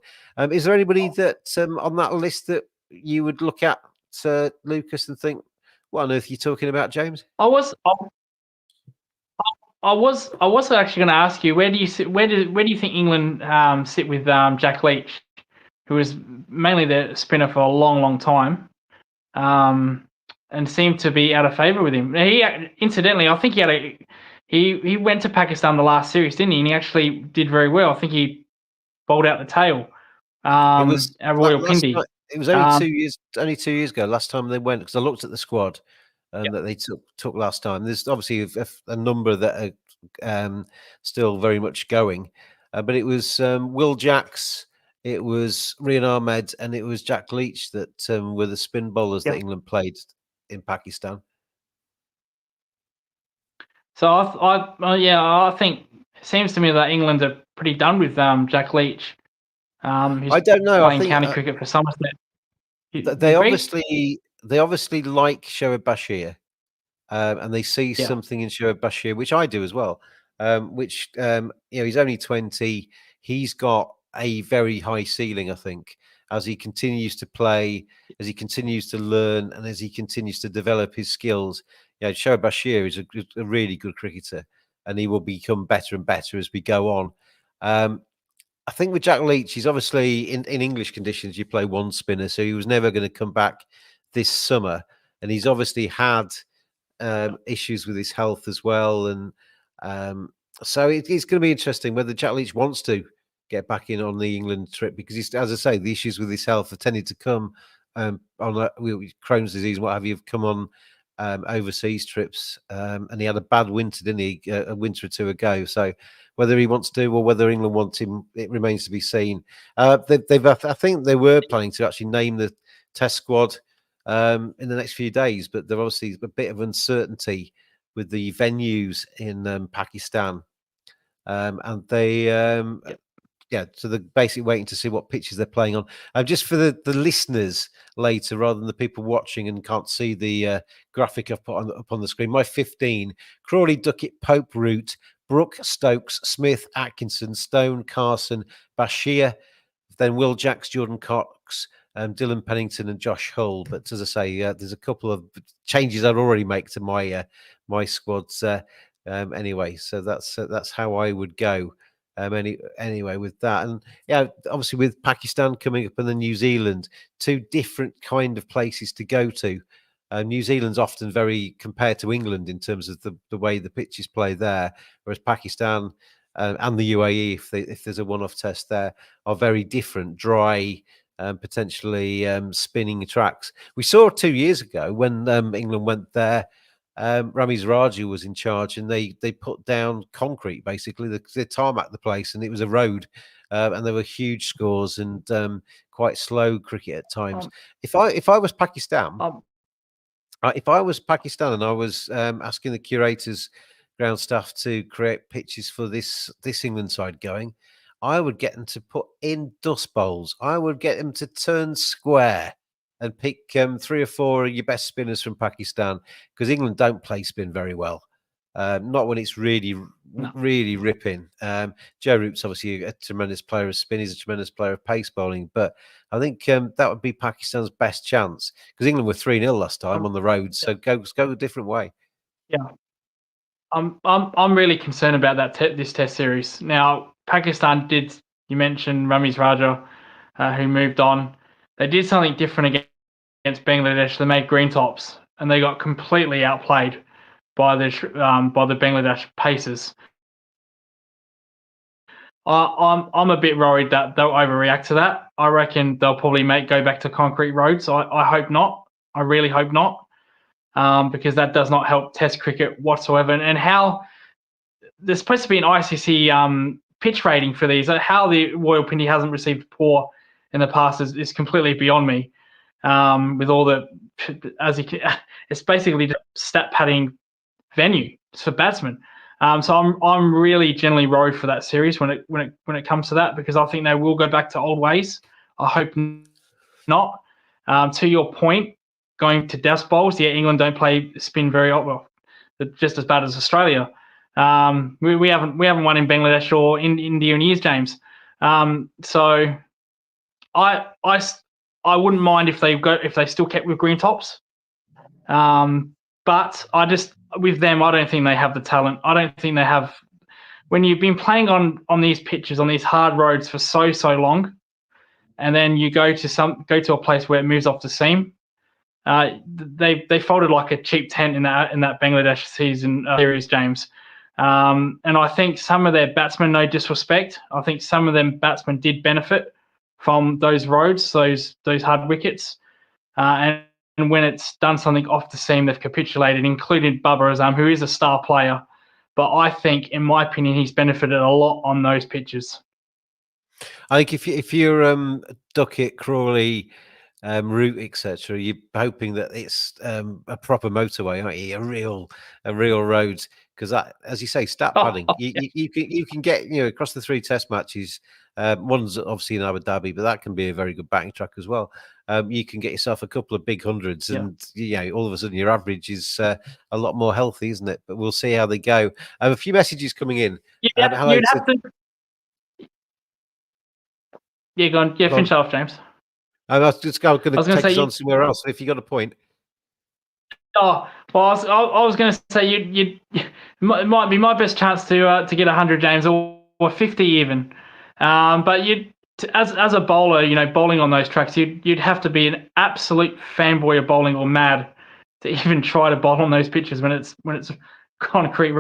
Speaker 1: Is there anybody that on that list that you would look at, Lucas, and think, what on earth are you talking about, James?
Speaker 2: I was actually going to ask you, where do you think England sit with Jack Leach, who was mainly the spinner for a long time, and seemed to be out of favour with him. He incidentally, I think he went to Pakistan the last series, didn't he? And he actually did very well. I think he bowled out the tail. At Royal Pindi.
Speaker 1: It was only 2 years ago. Last time they went, because I looked at the squad that they took last time. There's obviously a number that are still very much going, but it was Will Jacks, it was Rian Ahmed, and it was Jack Leach that were the spin bowlers that England played in Pakistan.
Speaker 2: So I think it seems to me that England are pretty done with Jack Leach.
Speaker 1: I don't know.
Speaker 2: Playing county cricket for Somerset.
Speaker 1: They obviously like Shoaib Bashir, and they see something in Shoaib Bashir, which I do as well. He's only 20. He's got a very high ceiling, I think, as he continues to play, as he continues to learn, and as he continues to develop his skills. Shoaib Bashir is a really good cricketer, and he will become better and better as we go on. I think with Jack Leach, he's obviously in English conditions, you play one spinner, so he was never going to come back this summer. And he's obviously had issues with his health as well. And so it's going to be interesting whether Jack Leach wants to get back in on the England trip, because he's, as I say, the issues with his health have tended to come on Crohn's disease and what have you, have come on overseas trips. And he had a bad winter, didn't he, a winter or two ago? So whether he wants to or whether England wants him, it remains to be seen. I think they were planning to actually name the Test squad in the next few days, but there's obviously a bit of uncertainty with the venues in Pakistan, and they. So they're basically waiting to see what pitches they're playing on. Just for the listeners later, rather than the people watching and can't see the graphic up on the screen, my 15: Crawley, Duckett, Pope, Root, Brook, Stokes, Smith, Atkinson, Stone, Carson, Bashir, then Will Jacks, Jordan Cox, Dylan Pennington, and Josh Hull. But as I say, there's a couple of changes I'd already make to my squads. Anyway, so that's how I would go. Anyway, with that, and yeah, obviously with Pakistan coming up and then New Zealand, two different kind of places to go to. New Zealand's often very compared to England in terms of the way the pitches play there, whereas Pakistan and the UAE, if there's a one-off test there, are very different, dry, potentially spinning tracks. We saw 2 years ago when England went there. Ramiz Raju was in charge, and they put down concrete, basically the tarmac the place, and it was a road, and there were huge scores and quite slow cricket at times.
Speaker 2: Um,
Speaker 1: If I was Pakistan,
Speaker 2: um,
Speaker 1: if I was Pakistan and I was asking the curators, ground staff to create pitches for this England side going, I would get them to put in dust bowls. I would get them to turn square and pick 3 or 4 of your best spinners from Pakistan, because England don't play spin very well. Not when it's really,
Speaker 2: no.
Speaker 1: really ripping. Joe Root's obviously a tremendous player of spin. He's a tremendous player of pace bowling. But I think that would be Pakistan's best chance, because England were 3-0 last time on the road. So go a different way.
Speaker 2: Yeah. I'm really concerned about that this test series. Now, Pakistan did, you mentioned Ramiz Raja, who moved on. They did something different against Bangladesh. They made green tops, and they got completely outplayed by the Bangladesh pacers. I'm a bit worried that they'll overreact to that. I reckon they'll probably go back to concrete roads. I hope not. I really hope not. Because that does not help Test cricket whatsoever. And how there's supposed to be an ICC pitch rating for these. How the Royal Pindy hasn't received poor in the past is completely beyond me. With all the, it's basically just stat padding venue for batsmen. So I'm really generally worried for that series when it comes to that, because I think they will go back to old ways. I hope not. To your point, going to dust bowls, yeah, England don't play spin very well, just as bad as Australia. We haven't won in Bangladesh or in India in years, James. So I wouldn't mind if they still kept with green tops. But with them, I don't think they have the talent. I don't think they have. When you've been playing on these pitches, on these hard roads for so long, and then you go to a place where it moves off the seam, they folded like a cheap tent in that Bangladesh series, James. And I think some of their batsmen, no disrespect, I think some of them batsmen did benefit from those roads, those hard wickets. And when it's done something off the seam, they've capitulated, including Babar Azam, who is a star player. But I think, in my opinion, he's benefited a lot on those pitches.
Speaker 1: I think if you're Duckett, Crawley, route, etc., you're hoping that it's a proper motorway, aren't you? A real road, because that, as you say, stat padding. You can get across the 3 test matches. One's obviously in Abu Dhabi, but that can be a very good batting track as well. You can get yourself a couple of big hundreds, and all of a sudden your average is a lot more healthy, isn't it? But we'll see how they go. A few messages coming in.
Speaker 2: Hello, you'd have to. Yeah, go on. Yeah, finish off, James.
Speaker 1: I was going to take us on somewhere else. If you got a point.
Speaker 2: Oh, well, I was going to say it might be my best chance to get 100, James, or 50 even. But as a bowler, bowling on those tracks, you'd have to be an absolute fanboy of bowling or mad to even try to bowl on those pitches when it's concrete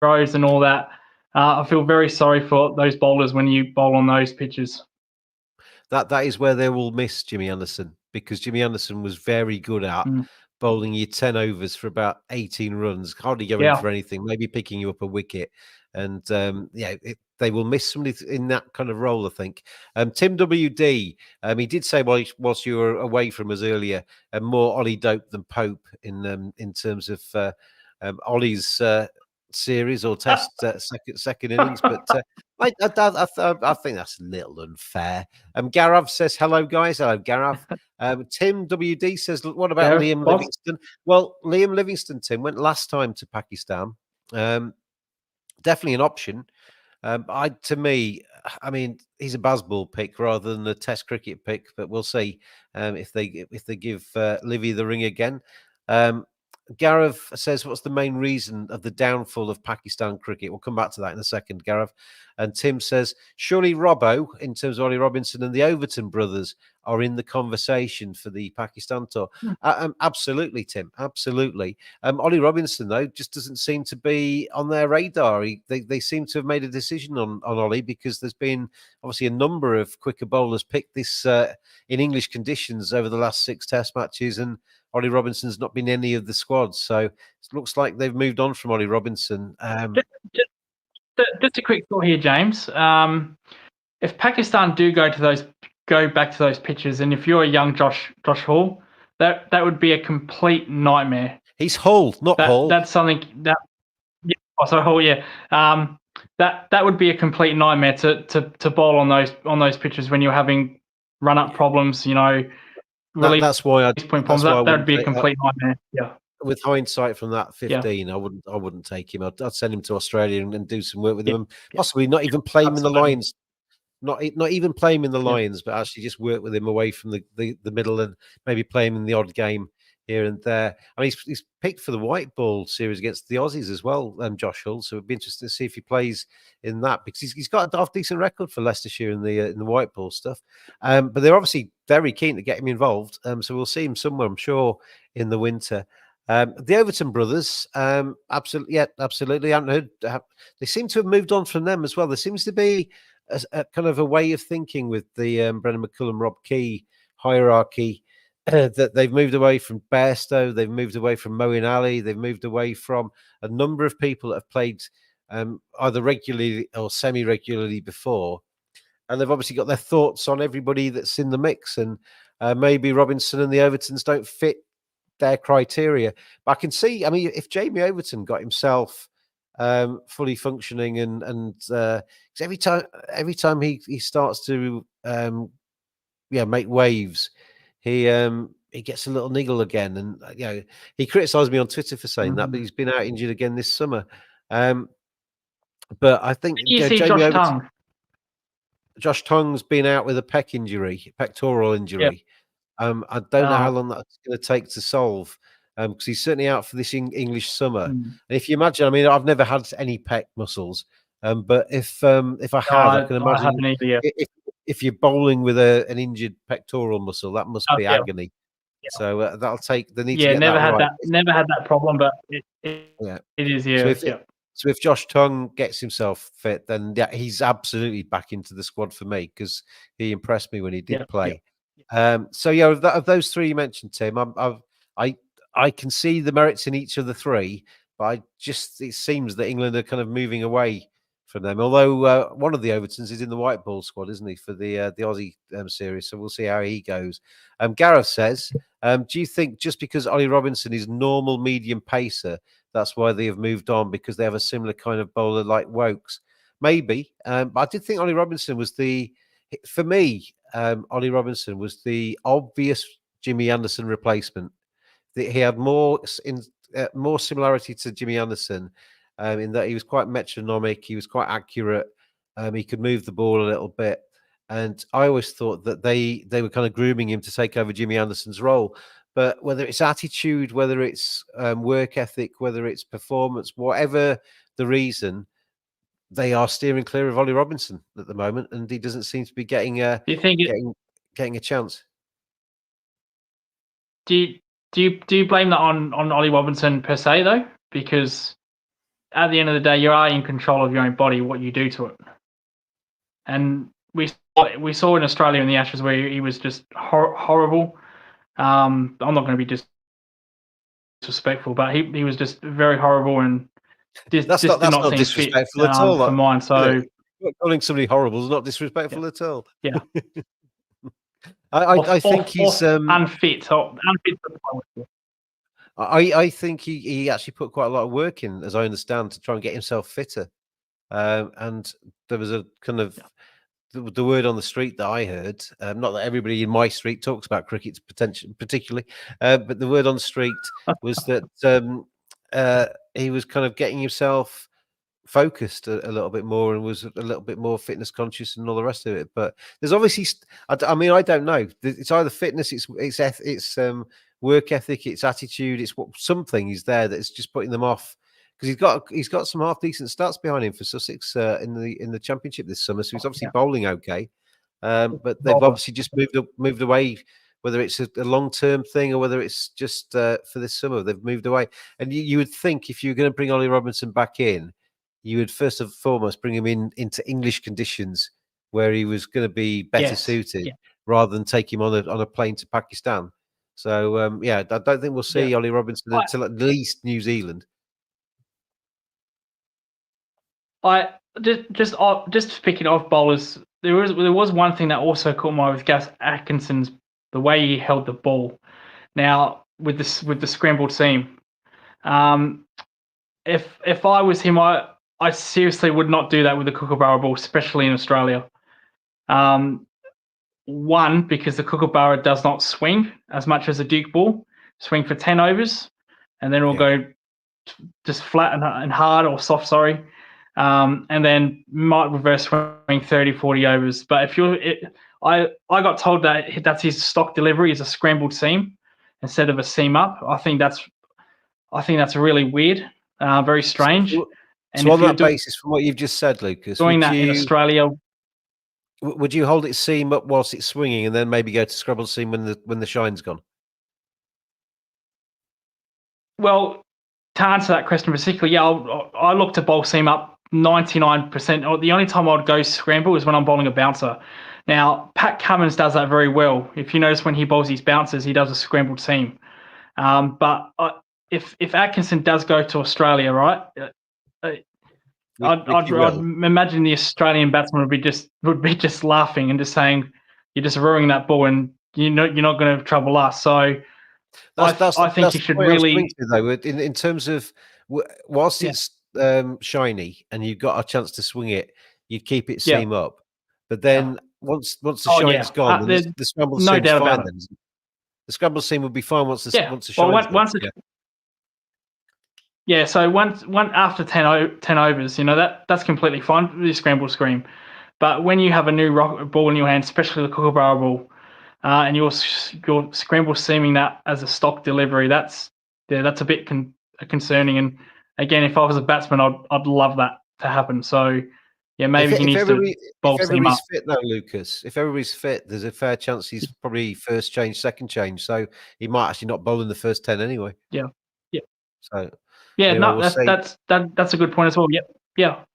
Speaker 2: roads and all that. I feel very sorry for those bowlers when you bowl on those pitches.
Speaker 1: That is where they will miss Jimmy Anderson, because Jimmy Anderson was very good at bowling you 10 overs for about 18 runs, hardly going for anything, maybe picking you up a wicket. And they will miss somebody in that kind of role, I think. Tim WD, he did say whilst you were away from us earlier, more Ollie Dope than Pope in terms of Ollie's series or test second innings, but I think that's a little unfair. Garav says hello, guys. Hello, Garav. Tim WD says, what about Liam Livingston? Well, Liam Livingston, Tim, went last time to Pakistan. Definitely an option. To me, I mean, he's a Bazball pick rather than a Test cricket pick, but we'll see if they give Livy the ring again. Gareth says, what's the main reason of the downfall of Pakistan cricket? We'll come back to that in a second, Gareth. And Tim says, surely Robbo, in terms of Ollie Robinson and the Overton brothers, are in the conversation for the Pakistan tour. Absolutely, Tim. Absolutely. Ollie Robinson, though, just doesn't seem to be on their radar. They seem to have made a decision on Ollie because there's been obviously a number of quicker bowlers picked this in English conditions over the last 6 test matches, and Ollie Robinson's not been any of the squads. So it looks like they've moved on from Ollie Robinson.
Speaker 2: Just a quick thought here, James. If Pakistan do go back to those pitches, and if you're a young Josh Hall, that would be a complete nightmare.
Speaker 1: He's Hull, not Hall.
Speaker 2: That's something that. Yeah, sorry, Hall. Yeah. That would be a complete nightmare to bowl on those pitches when you're having run up problems.
Speaker 1: That's why I
Speaker 2: point problems. That would be a complete nightmare. Yeah.
Speaker 1: With hindsight from that 15, I wouldn't take him. I'd send him to Australia and do some work with him, and possibly not even play him in the Lions. Not even play him in the Lions, but actually just work with him away from the middle and maybe play him in the odd game here and there. I mean, he's picked for the white ball series against the Aussies as well, Josh Hull. So it'd be interesting to see if he plays in that, because he's got a half decent record for Leicestershire in the white ball stuff. But they're obviously very keen to get him involved. So we'll see him somewhere, I'm sure, in the winter. The Overton brothers, absolutely. I haven't heard. They seem to have moved on from them as well. There seems to be a kind of a way of thinking with the Brendan McCullum, Rob Key hierarchy, that they've moved away from Bairstow, they've moved away from Moeen Ali, they've moved away from a number of people that have played either regularly or semi-regularly before, and they've obviously got their thoughts on everybody that's in the mix, and maybe Robinson and the Overtons don't fit their criteria. But I can see, I mean, if Jamie Overton got himself fully functioning and every time he starts to make waves, he gets a little niggle again, and he criticised me on Twitter for saying that, but he's been out injured again this summer. But I think
Speaker 2: you see
Speaker 1: Jamie
Speaker 2: Josh Tongue.
Speaker 1: Josh Tongue's been out with a pectoral injury. I don't know how long that's going to take to solve, because he's certainly out for this English summer. And if you imagine, I mean, I've never had any pec muscles, but if I had, I can imagine if you're bowling with an injured pectoral muscle, that must be agony. Yeah. So that'll take. They need to get
Speaker 2: never
Speaker 1: that
Speaker 2: had
Speaker 1: right.
Speaker 2: Never had that problem, but it is. Yeah.
Speaker 1: So if Josh Tongue gets himself fit, then he's absolutely back into the squad for me, because he impressed me when he did play. So of those three you mentioned, Tim, I can see the merits in each of the three, but it seems that England are kind of moving away from them. Although one of the Overtons is in the white ball squad, isn't he, for the Aussie series? So we'll see how he goes. Gareth says, do you think just because Ollie Robinson is normal medium pacer, that's why they have moved on, because they have a similar kind of bowler like Wokes? Maybe, but I did think Ollie Robinson was for me, Ollie Robinson was the obvious Jimmy Anderson replacement. He had more similarity to Jimmy Anderson in that he was quite metronomic, he was quite accurate, he could move the ball a little bit, and I always thought that they were kind of grooming him to take over Jimmy Anderson's role. But whether it's attitude, whether it's work ethic, whether it's performance, whatever the reason, they are steering clear of Ollie Robinson at the moment, and he doesn't seem to be getting getting a chance.
Speaker 2: Do you blame that on Ollie Robinson per se, though? Because at the end of the day, you are in control of your own body, what you do to it. And we saw in Australia in the Ashes where he was just horrible. I'm not going to be disrespectful, but he was just very horrible, and
Speaker 1: that's not disrespectful at all.
Speaker 2: For mine, so
Speaker 1: calling somebody horrible is not disrespectful at all.
Speaker 2: Yeah.
Speaker 1: I think he's
Speaker 2: unfit.
Speaker 1: I think he actually put quite a lot of work in, as I understand, to try and get himself fitter. And there was a kind of the word on the street that I heard, not that everybody in my street talks about cricket particularly, but the word on the street was that he was kind of getting himself focused a little bit more and was a little bit more fitness conscious and all the rest of it. But there's obviously, I mean, I don't know. It's either fitness, it's work ethic, it's attitude, it's something is there that's just putting them off. Because he's got some half decent stats behind him for Sussex in the Championship this summer, so he's obviously bowling okay. But they've obviously just moved away. Whether it's a long-term thing or whether it's just for this summer, they've moved away. And you would think if you were going to bring Ollie Robinson back in, you would first and foremost bring him into English conditions where he was going to be better suited, rather than take him on a plane to Pakistan. So I don't think we'll see Ollie Robinson until at least New Zealand.
Speaker 2: I just speaking of bowlers, there was one thing that also caught my eye with Gus Atkinson's, the way he held the ball. Now with the scrambled seam, if I was him, I seriously would not do that with the Kookaburra ball, especially in Australia. One, because the Kookaburra does not swing as much as a Duke ball. Swing for 10 overs, and then it'll go just flat and hard or soft. Sorry. And then might reverse swing 30, 40 overs. But I got told that that's his stock delivery is a scrambled seam instead of a seam up. I think that's really weird, very strange.
Speaker 1: And so on that basis, from what you've just said, Lucas,
Speaker 2: doing that in Australia,
Speaker 1: would you hold it seam up whilst it's swinging, and then maybe go to scrabble seam when the shine's gone?
Speaker 2: Well, to answer that question particularly, I look to bowl seam up 99%. The only time I'd go scramble is when I'm bowling a bouncer. Now, Pat Cummins does that very well. If you notice when he bowls his bouncers, he does a scrambled seam. But if Atkinson does go to Australia, right, I'd imagine the Australian batsman would be just laughing and just saying, "You're just ruining that ball, and you're not going to have trouble us." So I think you should really,
Speaker 1: though, in terms of whilst it's shiny and you've got a chance to swing it, you'd keep it seam up. But then once the shine's gone, the scramble seam's fine. Then the scramble seam would be fine once the shine's gone.
Speaker 2: So once after 10 overs, that's completely fine with the scramble scream. But when you have a new ball in your hand, especially the Kookaburra ball, and you're scramble seaming that as a stock delivery, that's a bit concerning. And again, if I was a batsman, I'd love that to happen. So maybe he needs to bowl seam up.
Speaker 1: Fit though, Lucas. If everybody's fit, there's a fair chance he's probably first change, second change. So he might actually not bowl in the first 10 anyway.
Speaker 2: Yeah.
Speaker 1: So
Speaker 2: that's a good point as well. Yep.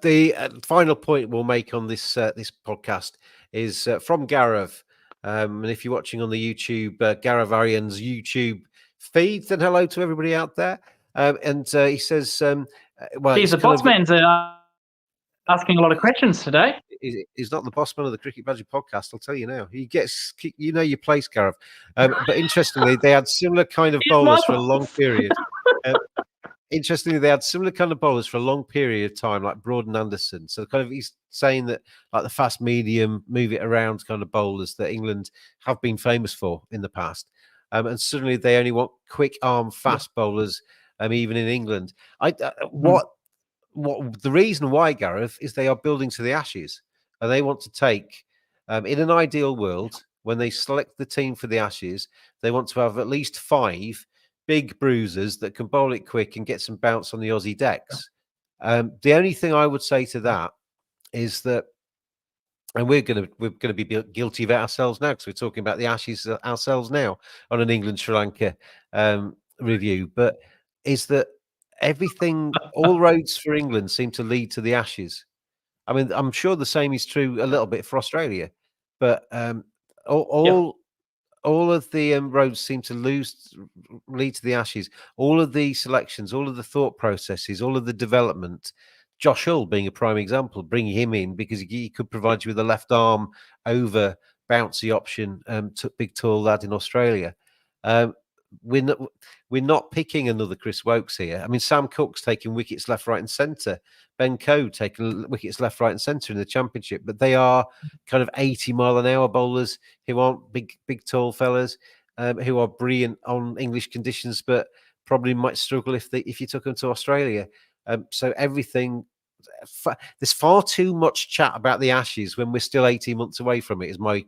Speaker 1: The final point we'll make on this podcast is from Gaurav. And if you're watching on the YouTube, Gaurav Aryan's YouTube feed, then hello to everybody out there. And he says, well,
Speaker 2: the boss man's asking a lot of questions today.
Speaker 1: He's not the boss man of the Cricket Badger podcast, I'll tell you now. He gets, your place, Gaurav. But interestingly, they had similar kind of bowlers for a long period. Interestingly, they had similar kind of bowlers for a long period of time, like Broad and Anderson. So kind of he's saying that like the fast medium, move it around kind of bowlers that England have been famous for in the past. And suddenly they only want quick arm, fast bowlers, even in England. What the reason why, Gareth, is they are building to the Ashes, and they want to take, in an ideal world, when they select the team for the Ashes, they want to have at least 5 big bruisers that can bowl it quick and get some bounce on the Aussie decks. The only thing I would say to that is that, and we're going to be guilty of it ourselves now because we're talking about the Ashes ourselves now on an England Sri Lanka review, but is that everything, all roads for England seem to lead to the Ashes. I mean, I'm sure the same is true a little bit for Australia, but all of the roads seem to lead to the Ashes. All of the selections, all of the thought processes, all of the development. Josh Hull being a prime example, bringing him in because he could provide you with a left arm over bouncy option, big tall lad in Australia. We're not picking another Chris Wokes here. I mean, Sam Cook's taking wickets left, right, and centre. Ben Coe taking wickets left, right, and centre in the Championship. But they are kind of 80-mile-an-hour bowlers who aren't big, tall fellas, who are brilliant on English conditions, but probably might struggle if you took them to Australia. So everything. There's far too much chat about the Ashes when we're still 18 months away from it. Is my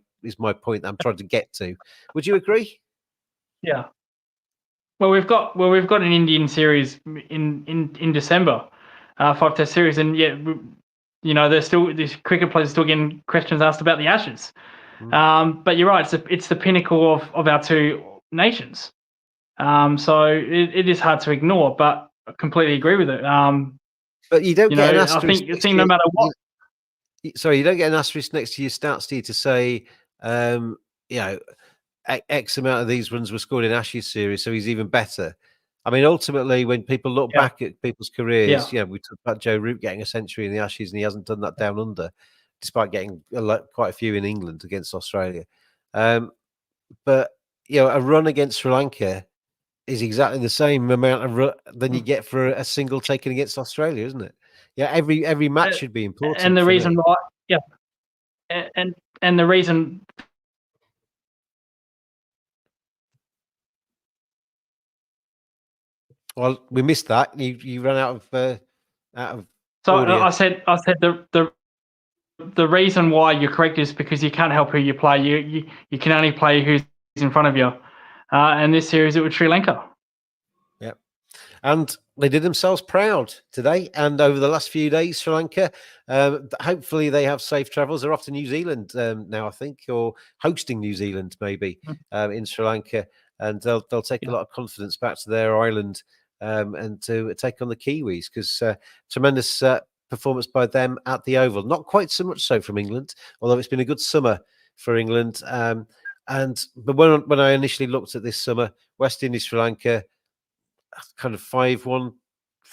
Speaker 1: point that I'm trying to get to. Would you agree?
Speaker 2: Yeah. Well, we've got an Indian series in December, 5-test series, and yet there's still these cricket players still getting questions asked about the Ashes. But you're right; it's the pinnacle of our two nations. So it is hard to ignore, but I completely agree with it.
Speaker 1: But you don't get an
Speaker 2: I
Speaker 1: asterisk
Speaker 2: think
Speaker 1: next to
Speaker 2: no
Speaker 1: you.
Speaker 2: matter what.
Speaker 1: Sorry, you don't get an asterisk next to your stats, do you, to say, um, you know, X amount of these runs were scored in Ashes series, so he's even better. I mean, ultimately, when people look
Speaker 2: Yeah.
Speaker 1: back at people's careers,
Speaker 2: Yeah.
Speaker 1: we talked about Joe Root getting a century in the Ashes, and he hasn't done that down under, despite getting quite a few in England against Australia. But a run against Sri Lanka is exactly the same amount of than you get for a single taken against Australia, isn't it? Yeah, every match should be important.
Speaker 2: And the
Speaker 1: for
Speaker 2: reason
Speaker 1: me.
Speaker 2: why, yeah, and the reason.
Speaker 1: Well, we missed that. You ran out of
Speaker 2: So
Speaker 1: audio.
Speaker 2: I said the reason why you're correct is because you can't help who you play. You can only play who's in front of you. And this series, it was Sri Lanka.
Speaker 1: Yep. And they did themselves proud today and over the last few days, Sri Lanka. Hopefully they have safe travels. They're off to New Zealand now, I think, or hosting New Zealand maybe in Sri Lanka. And they'll take a lot of confidence back to their island and to take on the Kiwis, because tremendous performance by them at the Oval. Not quite so much so from England, although it's been a good summer for England. But when I initially looked at this summer, West Indies, Sri Lanka, kind of 5-1,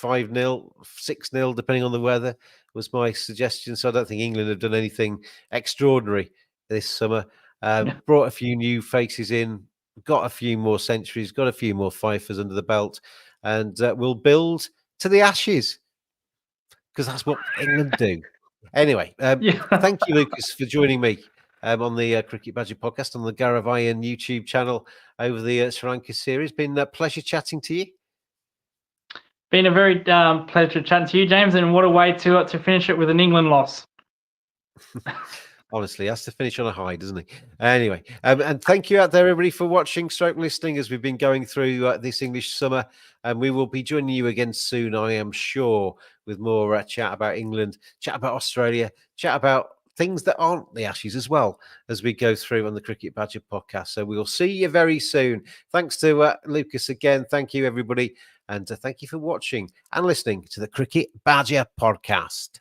Speaker 1: 5-0, 6-0, depending on the weather, was my suggestion. So I don't think England have done anything extraordinary this summer. Brought a few new faces in, got a few more centuries, got a few more fifers under the belt, and we'll build to the Ashes, because that's what England do. Anyway, thank you, Lucas, for joining me on the Cricket Badger podcast on the Garavayan YouTube channel over the Sri Lanka series. Been a pleasure chatting to you.
Speaker 2: Been a very pleasure chatting to you, James, and what a way to finish it with an England loss.
Speaker 1: Honestly, has to finish on a high, doesn't he? Anyway, and thank you out there, everybody, for watching, stroke listening, as we've been going through this English summer. And we will be joining you again soon, I am sure, with more chat about England, chat about Australia, chat about things that aren't the Ashes as well, as we go through on the Cricket Badger podcast. So we will see you very soon. Thanks to Lucas again. Thank you, everybody. And thank you for watching and listening to the Cricket Badger podcast.